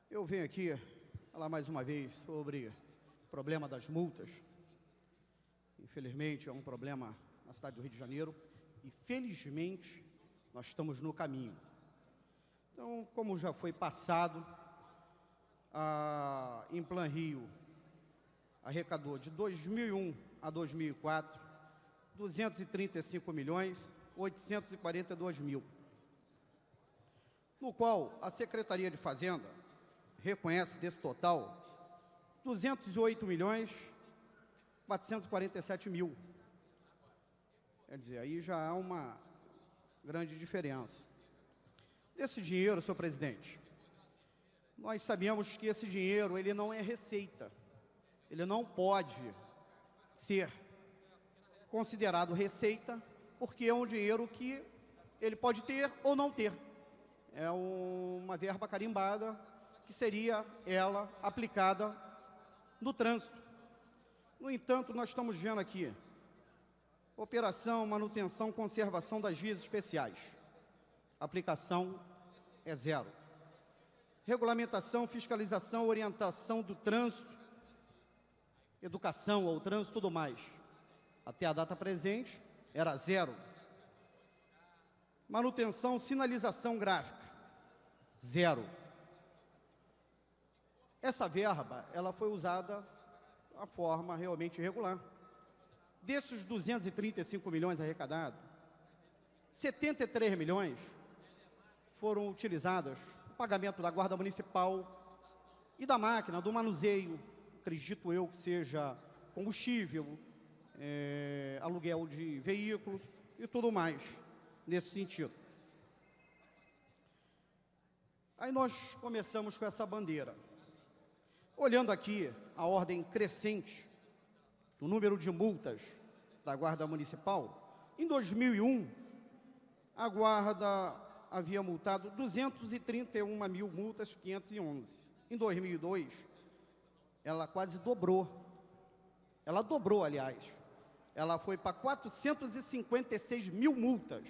Eu venho aqui falar mais uma vez sobre o problema das multas. Infelizmente, é um problema na cidade do Rio de Janeiro e, felizmente, nós estamos no caminho. Então, como já foi passado, a Implan Rio arrecadou de 2001 a 2004 R$235.842.000, no qual a Secretaria de Fazenda reconhece desse total R$208.447.000. Quer dizer, aí já há uma grande diferença. Desse dinheiro, senhor presidente, nós sabemos que esse dinheiro ele não é receita, ele não pode ser considerado receita, porque é um dinheiro que ele pode ter ou não ter. É uma verba carimbada que seria ela aplicada no trânsito. No entanto, nós estamos vendo aqui operação, manutenção, conservação das vias especiais. Aplicação é zero. Regulamentação, fiscalização, orientação do trânsito, educação ao trânsito, tudo mais. Até a data presente, era zero. Manutenção, sinalização gráfica, zero. Essa verba, ela foi usada de forma realmente irregular. Desses 235 milhões arrecadados, 73 milhões foram utilizados no pagamento da Guarda Municipal e da máquina, do manuseio, acredito eu que seja combustível, aluguel de veículos e tudo mais nesse sentido. Aí nós começamos com essa bandeira. Olhando aqui a ordem crescente do número de multas da Guarda Municipal, em 2001, a Guarda havia multado 231 mil multas, 511. Em 2002, ela quase dobrou. Ela dobrou, aliás. Ela foi para 456 mil multas.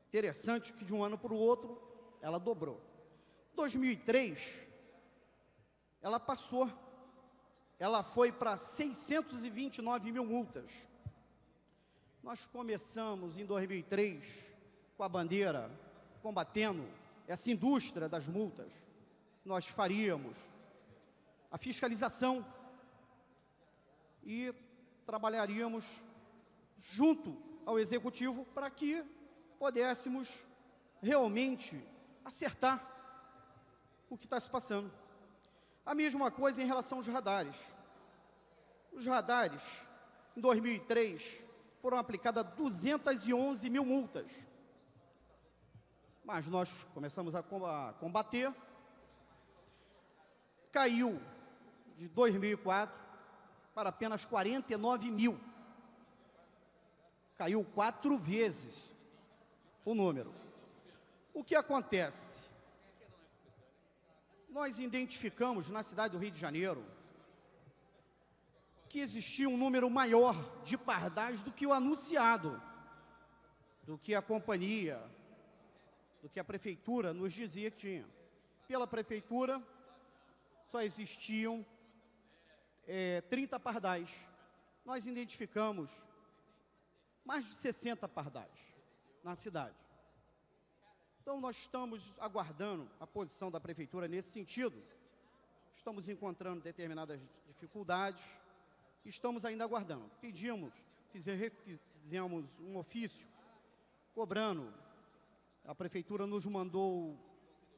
Interessante que de um ano para o outro, ela dobrou. 2003, ela passou. Ela foi para 629 mil multas. Nós começamos em 2003 com a bandeira combatendo essa indústria das multas. Nós faríamos a fiscalização e trabalharíamos junto ao Executivo para que pudéssemos realmente acertar o que está se passando. A mesma coisa em relação aos radares. Os radares, em 2003, foram aplicadas 211 mil multas. Mas nós começamos a combater. Caiu de 2004 para apenas 49 mil. caiu 4 vezes o número. O que acontece? Nós identificamos na cidade do Rio de Janeiro que existia um número maior de pardais do que o anunciado, do que a companhia, do que a prefeitura nos dizia que tinha. Pela prefeitura, só existiam 30 pardais. Nós identificamos mais de 60 pardais na cidade. Então, nós estamos aguardando a posição da prefeitura nesse sentido. Estamos encontrando determinadas dificuldades, estamos ainda aguardando. Fizemos um ofício cobrando. A prefeitura nos mandou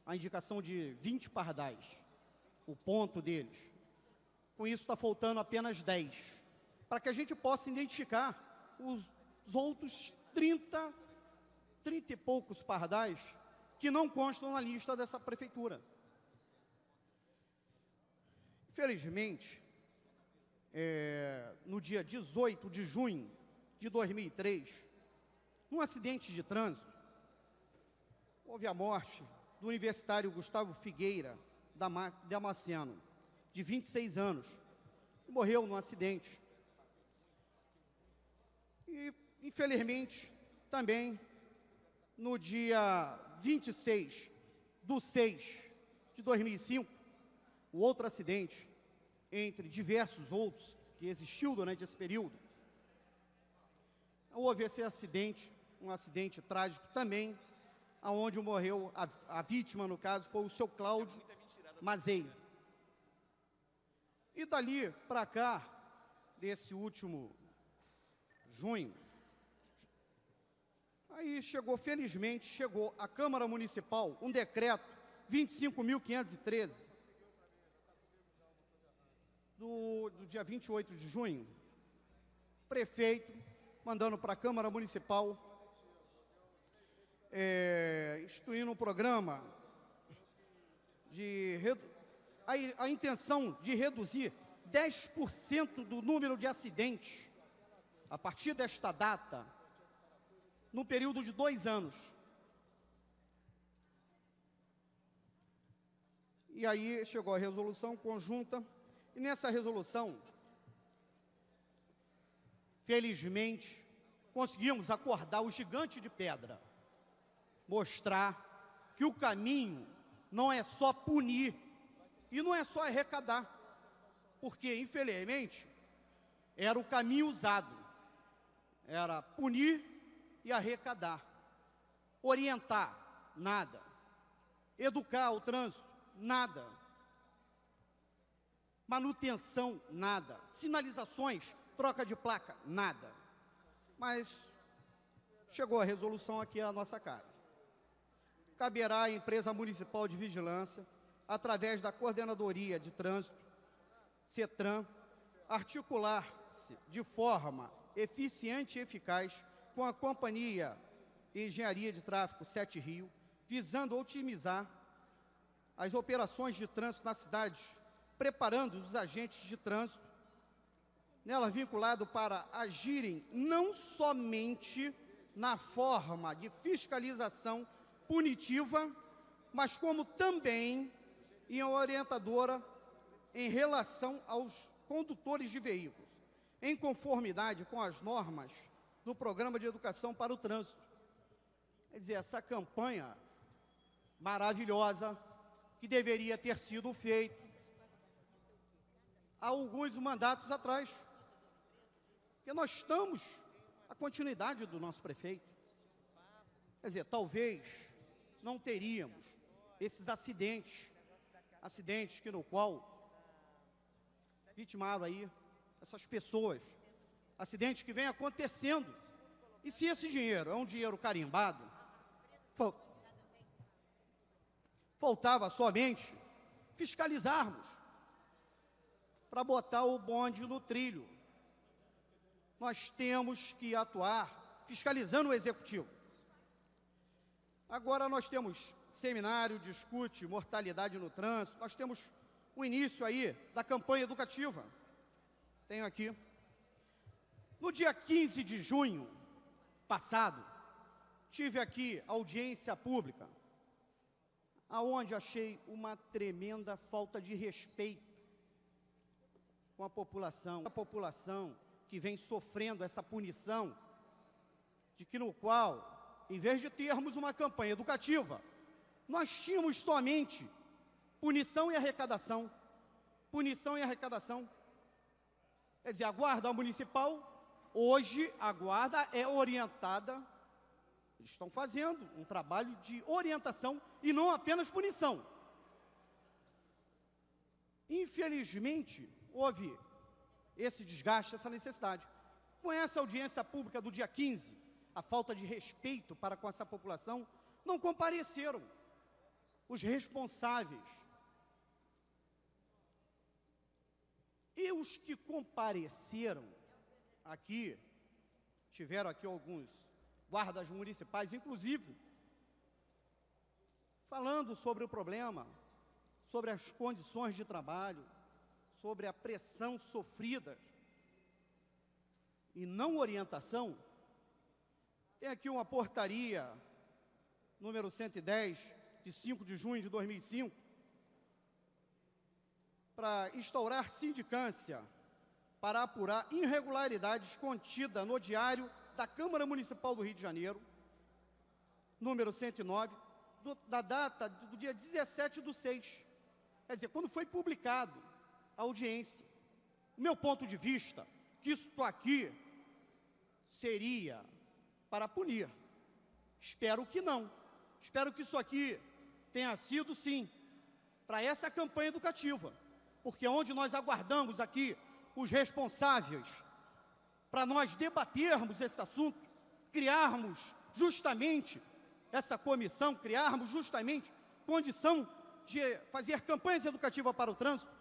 a indicação de 20 pardais, o ponto deles. Com isso, está faltando apenas 10, para que a gente possa identificar os outros 30 e poucos pardais que não constam na lista dessa prefeitura. Infelizmente, no dia 18 de junho de 2003, num acidente de trânsito, houve a morte do universitário Gustavo Figueira Damasceno, de 26 anos, que morreu num acidente. E, infelizmente, também, no dia 26/6/2005, o outro acidente, entre diversos outros que existiu durante esse período, houve esse acidente, um acidente trágico também, onde morreu, a vítima, no caso, foi o seu Cláudio Mazei. E dali para cá, desse último junho, aí felizmente chegou à Câmara Municipal um decreto 25.513, do dia 28 de junho, prefeito mandando para a Câmara Municipal instituindo um programa de a intenção de reduzir 10% do número de acidentes a partir desta data, no período de 2 anos. E aí chegou a resolução conjunta, e nessa resolução, felizmente, conseguimos acordar o gigante de pedra, mostrar que o caminho não é só punir e não é só arrecadar, porque, infelizmente, era o caminho usado, era punir e arrecadar, orientar, nada, educar o trânsito, nada, manutenção, nada, sinalizações, troca de placa, nada. Mas chegou a resolução aqui à nossa casa. Caberá à empresa municipal de vigilância, através da Coordenadoria de Trânsito, CETRAN, articular-se de forma eficiente e eficaz com a Companhia de Engenharia de Tráfego 7 Rio, visando otimizar as operações de trânsito na cidade, preparando os agentes de trânsito nela vinculado para agirem não somente na forma de fiscalização punitiva, mas como também em orientadora em relação aos condutores de veículos, em conformidade com as normas do Programa de Educação para o Trânsito. Quer dizer, essa campanha maravilhosa que deveria ter sido feita há alguns mandatos atrás, porque nós estamos a continuidade do nosso prefeito. Quer dizer, talvez não teríamos esses acidentes que no qual vitimaram aí essas pessoas, acidentes que vêm acontecendo. E se esse dinheiro é um dinheiro carimbado, faltava somente fiscalizarmos para botar o bonde no trilho. Nós temos que atuar fiscalizando o executivo. Agora nós temos seminário, discute mortalidade no trânsito, nós temos o início aí da campanha educativa. Tenho aqui. No dia 15 de junho, passado, tive aqui audiência pública, aonde achei uma tremenda falta de respeito com a população que vem sofrendo essa punição, de que no qual, em vez de termos uma campanha educativa, nós tínhamos somente punição e arrecadação. Punição e arrecadação. Quer dizer, a Guarda Municipal, hoje, a Guarda é orientada, eles estão fazendo um trabalho de orientação e não apenas punição. Infelizmente, houve esse desgaste, essa necessidade. Com essa audiência pública do dia 15, a falta de respeito para com essa população, não compareceram os responsáveis. E os que compareceram aqui, tiveram aqui alguns guardas municipais, inclusive, falando sobre o problema, sobre as condições de trabalho, sobre a pressão sofrida e não orientação. Tem aqui uma portaria, número 110, de 5 de junho de 2005, para instaurar sindicância, para apurar irregularidades contidas no Diário da Câmara Municipal do Rio de Janeiro, número 109, da data do dia 17/6. Quer dizer, quando foi publicado a audiência. O meu ponto de vista, que isso aqui seria para punir. Espero que não. Espero que isso aqui tenha sido, sim, para essa campanha educativa. Porque onde nós aguardamos aqui os responsáveis para nós debatermos esse assunto, criarmos justamente essa comissão, criarmos justamente condição de fazer campanhas educativas para o trânsito,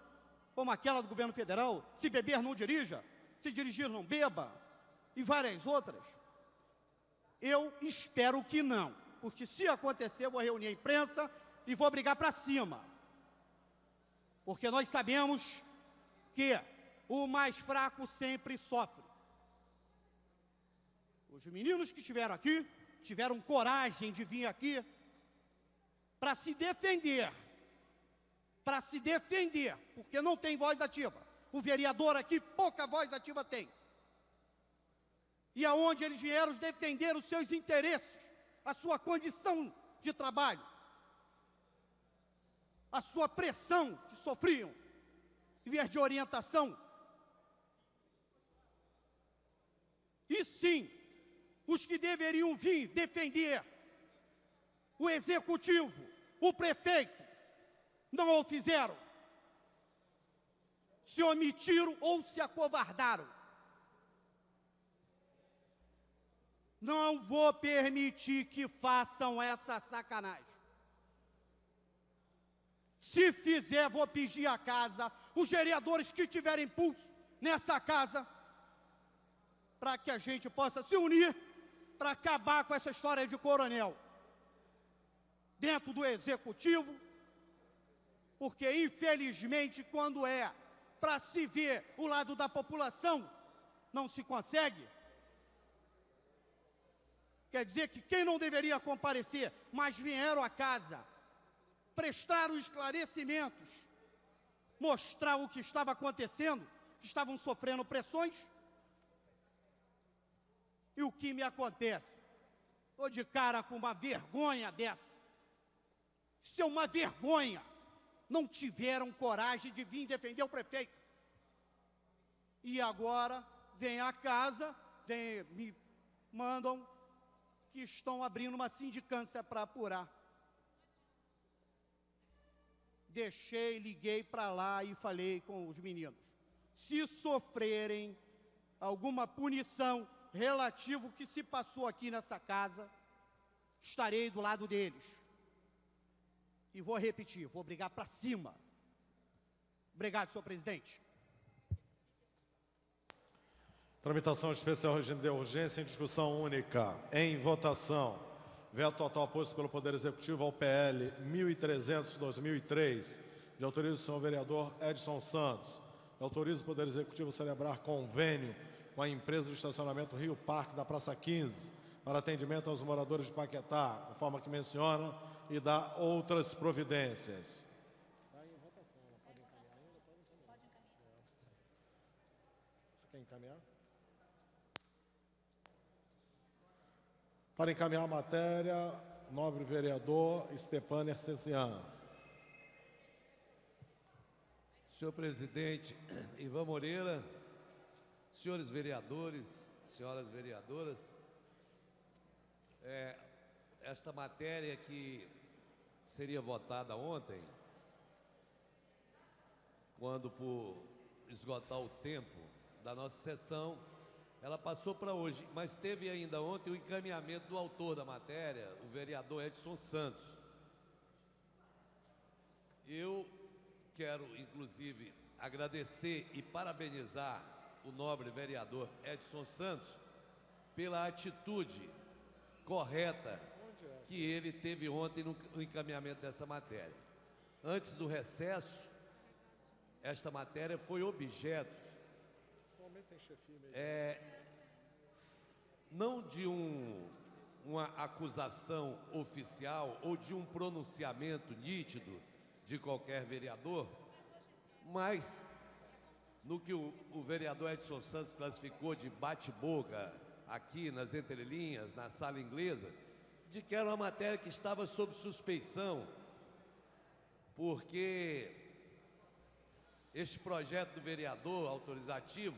como aquela do governo federal, se beber não dirija, se dirigir não beba, e várias outras. Eu espero que não, porque se acontecer, eu vou reunir a imprensa e vou brigar para cima. Porque nós sabemos que o mais fraco sempre sofre. Os meninos que estiveram aqui, tiveram coragem de vir aqui para se defender. Para se defender, porque não tem voz ativa. O vereador aqui, pouca voz ativa tem. E aonde eles vieram defender os seus interesses, a sua condição de trabalho, a sua pressão que sofriam, em vez de orientação. E sim, os que deveriam vir defender o executivo, o prefeito, não o fizeram. Se omitiram ou se acovardaram. Não vou permitir que façam essa sacanagem. Se fizer, vou pedir à casa, os vereadores que tiverem pulso nessa casa, para que a gente possa se unir para acabar com essa história de coronel dentro do executivo, porque infelizmente quando é para se ver o lado da população, não se consegue. Quer dizer que quem não deveria comparecer, mas vieram à casa, prestaram esclarecimentos, mostrar o que estava acontecendo, que estavam sofrendo pressões. E o que me acontece? Estou de cara com uma vergonha dessa. Isso é uma vergonha. Não tiveram coragem de vir defender o prefeito. E agora vem à casa, me mandam que estão abrindo uma sindicância para apurar. Liguei para lá e falei com os meninos. Se sofrerem alguma punição relativa ao que se passou aqui nessa casa, estarei do lado deles. E vou repetir, vou brigar para cima. Obrigado, senhor presidente. Tramitação especial regime de urgência em discussão única. Em votação. Veto total posto pelo Poder Executivo ao PL 1300/2003. De autoriza o senhor vereador Edson Santos. De autoriza o Poder Executivo a celebrar convênio com a empresa de estacionamento Rio Parque da Praça 15 para atendimento aos moradores de Paquetá, conforme que menciona, e dá outras providências. Você quer encaminhar? Para encaminhar a matéria, nobre vereador Stepânia Cessian. Senhor presidente, Ivan Moreira, senhores vereadores, senhoras vereadoras, esta matéria que seria votada ontem, quando por esgotar o tempo da nossa sessão, ela passou para hoje, mas teve ainda ontem o encaminhamento do autor da matéria, o vereador Edson Santos. Eu quero, inclusive, agradecer e parabenizar o nobre vereador Edson Santos pela atitude correta que ele teve ontem no encaminhamento dessa matéria. Antes do recesso, esta matéria foi objeto não de uma acusação oficial ou de um pronunciamento nítido de qualquer vereador, mas no que o vereador Edson Santos classificou de bate-boca aqui nas entrelinhas, na sala inglesa, de que era uma matéria que estava sob suspeição, porque este projeto do vereador autorizativo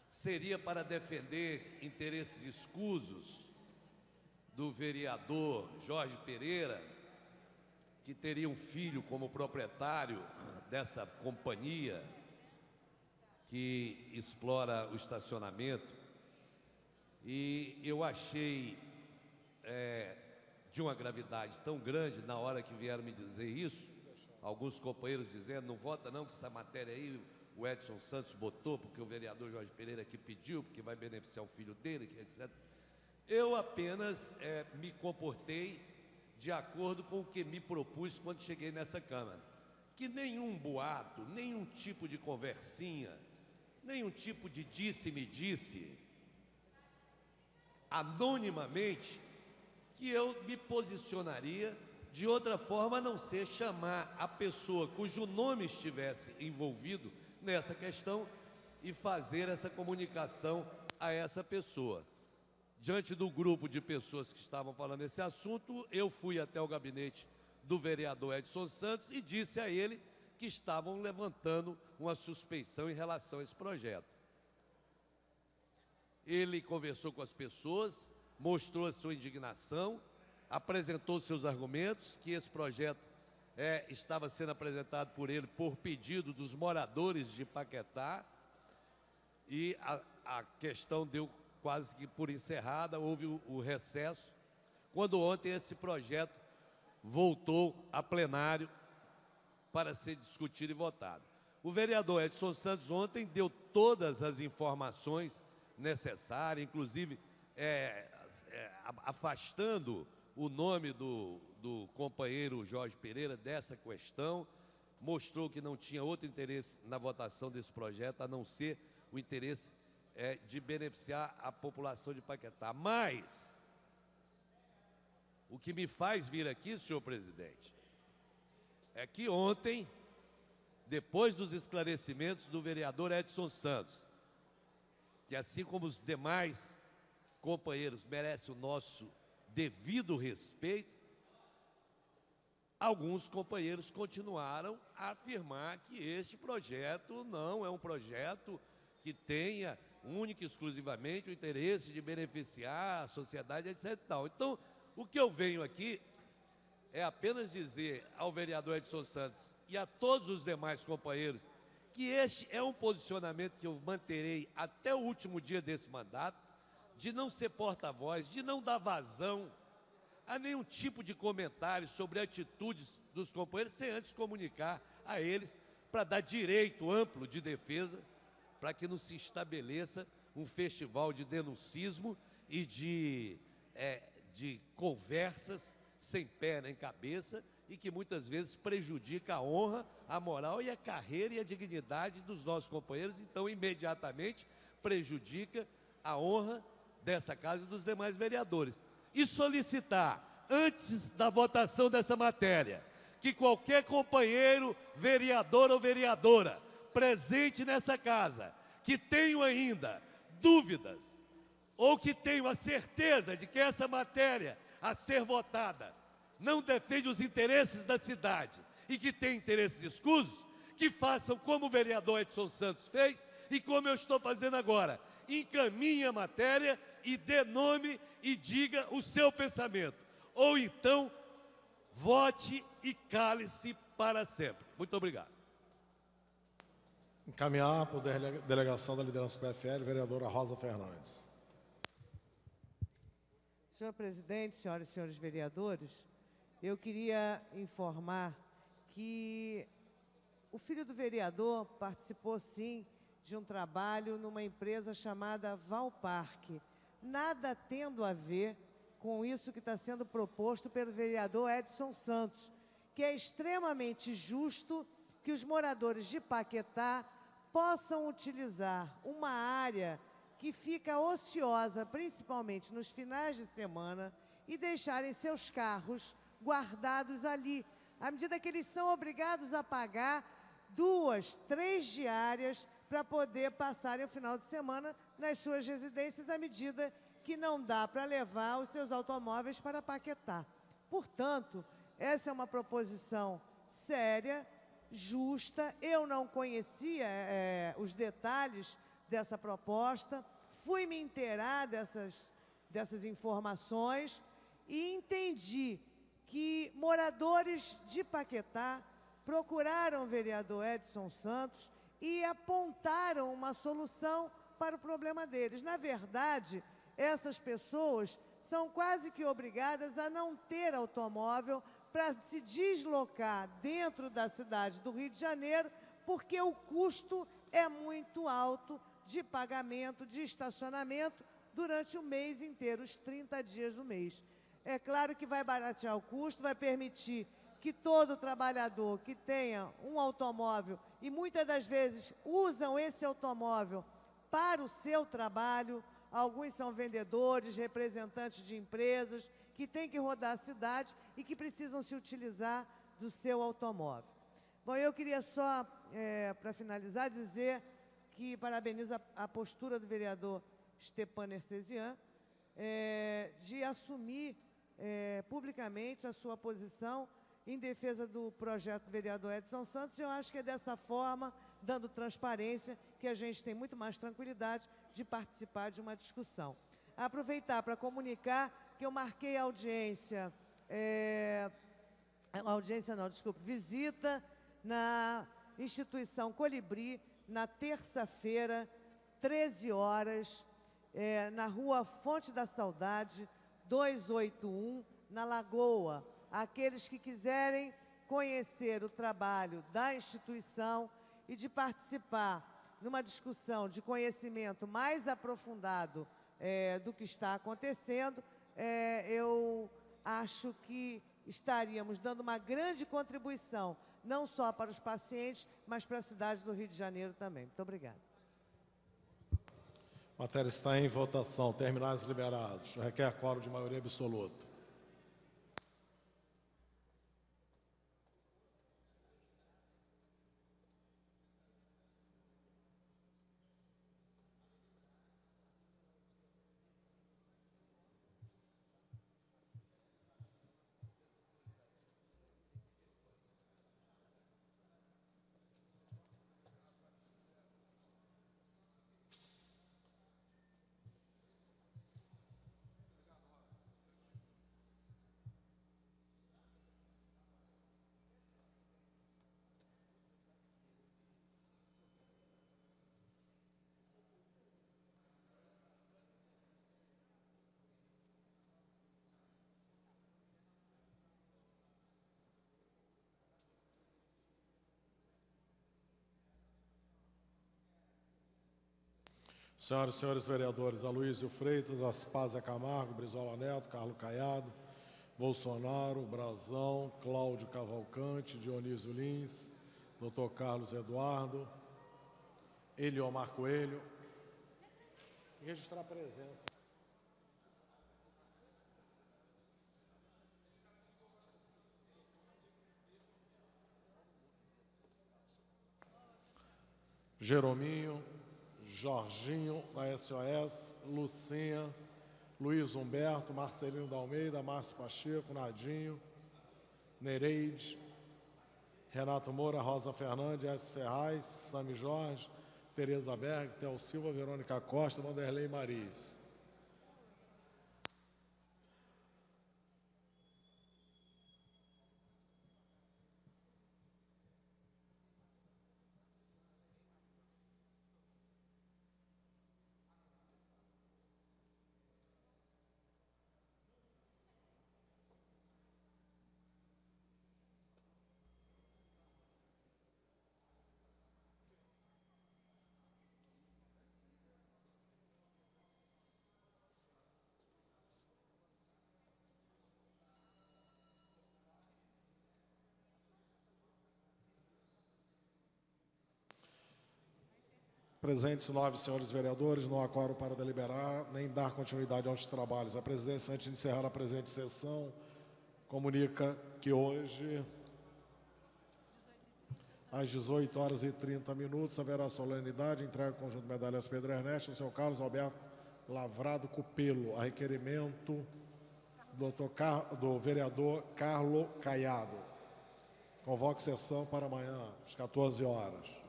seria para defender interesses escusos do vereador Jorge Pereira, que teria um filho como proprietário dessa companhia que explora o estacionamento. E eu achei de uma gravidade tão grande na hora que vieram me dizer isso, alguns companheiros dizendo, não vota não, que essa matéria aí o Edson Santos botou, porque o vereador Jorge Pereira aqui pediu, porque vai beneficiar o filho dele, etc. Eu apenas me comportei de acordo com o que me propus quando cheguei nessa Câmara. Que nenhum boato, nenhum tipo de conversinha, nenhum tipo de disse-me-disse, anonimamente, que eu me posicionaria de outra forma a não ser chamar a pessoa cujo nome estivesse envolvido nessa questão e fazer essa comunicação a essa pessoa. Diante do grupo de pessoas que estavam falando esse assunto, eu fui até o gabinete do vereador Edson Santos e disse a ele que estavam levantando uma suspeição em relação a esse projeto. Ele conversou com as pessoas, mostrou a sua indignação, apresentou seus argumentos, que esse projeto estava sendo apresentado por ele por pedido dos moradores de Paquetá, e a questão deu quase que por encerrada, houve o recesso, quando ontem esse projeto voltou a plenário para ser discutido e votado. O vereador Edson Santos ontem deu todas as informações necessárias, inclusive afastando o nome do companheiro Jorge Pereira dessa questão, mostrou que não tinha outro interesse na votação desse projeto, a não ser o interesse de beneficiar a população de Paquetá. Mas, o que me faz vir aqui, senhor presidente, é que ontem, depois dos esclarecimentos do vereador Edson Santos, que assim como os demais companheiros merece o nosso devido respeito, alguns companheiros continuaram a afirmar que este projeto não é um projeto que tenha única e exclusivamente o interesse de beneficiar a sociedade, etc. Então, o que eu venho aqui é apenas dizer ao vereador Edson Santos e a todos os demais companheiros que este é um posicionamento que eu manterei até o último dia desse mandato, de não ser porta-voz, de não dar vazão a nenhum tipo de comentário sobre atitudes dos companheiros, sem antes comunicar a eles, para dar direito amplo de defesa, para que não se estabeleça um festival de denuncismo e de conversas sem pé nem cabeça, e que muitas vezes prejudica a honra, a moral e a carreira e a dignidade dos nossos companheiros, então imediatamente prejudica a honra dessa casa e dos demais vereadores. E solicitar, antes da votação dessa matéria, que qualquer companheiro, vereador ou vereadora, presente nessa casa, que tenham ainda dúvidas, ou que tenham a certeza de que essa matéria a ser votada não defende os interesses da cidade e que tem interesses escusos, que façam como o vereador Edson Santos fez e como eu estou fazendo agora. Encaminhe a matéria e dê nome e diga o seu pensamento. Ou então, vote e cale-se para sempre. Muito obrigado. Encaminhar por delegação da liderança do PFL, vereadora Rosa Fernandes. Senhor presidente, senhoras e senhores vereadores, eu queria informar que o filho do vereador participou, sim, de um trabalho numa empresa chamada Valparque, nada tendo a ver com isso que está sendo proposto pelo vereador Edson Santos, que é extremamente justo que os moradores de Paquetá possam utilizar uma área que fica ociosa, principalmente nos finais de semana, e deixarem seus carros guardados ali, à medida que eles são obrigados a pagar 2, 3 diárias para poder passarem o final de semana nas suas residências, à medida que não dá para levar os seus automóveis para Paquetá. Portanto, essa é uma proposição séria, justa. Eu não conhecia os detalhes dessa proposta, fui me inteirar dessas informações e entendi que moradores de Paquetá procuraram o vereador Edson Santos e apontaram uma solução para o problema deles. Na verdade, essas pessoas são quase que obrigadas a não ter automóvel para se deslocar dentro da cidade do Rio de Janeiro, porque o custo é muito alto de pagamento, de estacionamento, durante o mês inteiro, os 30 dias do mês. É claro que vai baratear o custo, vai permitir que todo trabalhador que tenha um automóvel, e muitas das vezes usam esse automóvel para o seu trabalho, alguns são vendedores, representantes de empresas, que têm que rodar a cidade e que precisam se utilizar do seu automóvel. Bom, eu queria só, para finalizar, dizer que parabenizo a postura do vereador Stepan Nercesian de assumir publicamente a sua posição em defesa do projeto do vereador Edson Santos. Eu acho que é dessa forma, dando transparência, que a gente tem muito mais tranquilidade de participar de uma discussão. Aproveitar para comunicar que eu marquei audiência, visita na instituição Colibri, na terça-feira, 13 horas, na rua Fonte da Saudade, 281, na Lagoa. Aqueles que quiserem conhecer o trabalho da instituição e de participar numa discussão de conhecimento mais aprofundado do que está acontecendo, eu acho que estaríamos dando uma grande contribuição, não só para os pacientes, mas para a cidade do Rio de Janeiro também. Muito obrigada. A matéria está em votação. Terminais liberados. Requer quórum de maioria absoluta. Senhoras e senhores vereadores, Aloysio Freitas, Aspásia Camargo, Brizola Neto, Carlos Caiado, Bolsonaro, Brazão, Cláudio Cavalcante, Dionísio Lins, Dr. Carlos Eduardo, Eliomar Coelho. Registrar a presença. Jerominho, Jorginho, da SOS, Lucinha, Luiz Humberto, Marcelino da Almeida, Márcio Pacheco, Nadinho, Nereide, Renato Moura, Rosa Fernandes, S. Ferraz, Sami Jorge, Tereza Berg, Theo Silva, Verônica Costa, Vanderlei Maris. Presentes 9 senhores vereadores, não há quórum para deliberar, nem dar continuidade aos trabalhos. A presidência, antes de encerrar a presente sessão, comunica que hoje, às 18h30, haverá solenidade, entrega do conjunto de medalhas Pedro Ernesto, ao seu Carlos Alberto Lavrado Cupelo, a requerimento do vereador Carlo Caiado. Convoque sessão para amanhã, às 14 horas.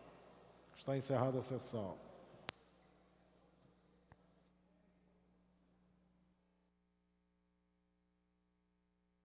Está encerrada a sessão.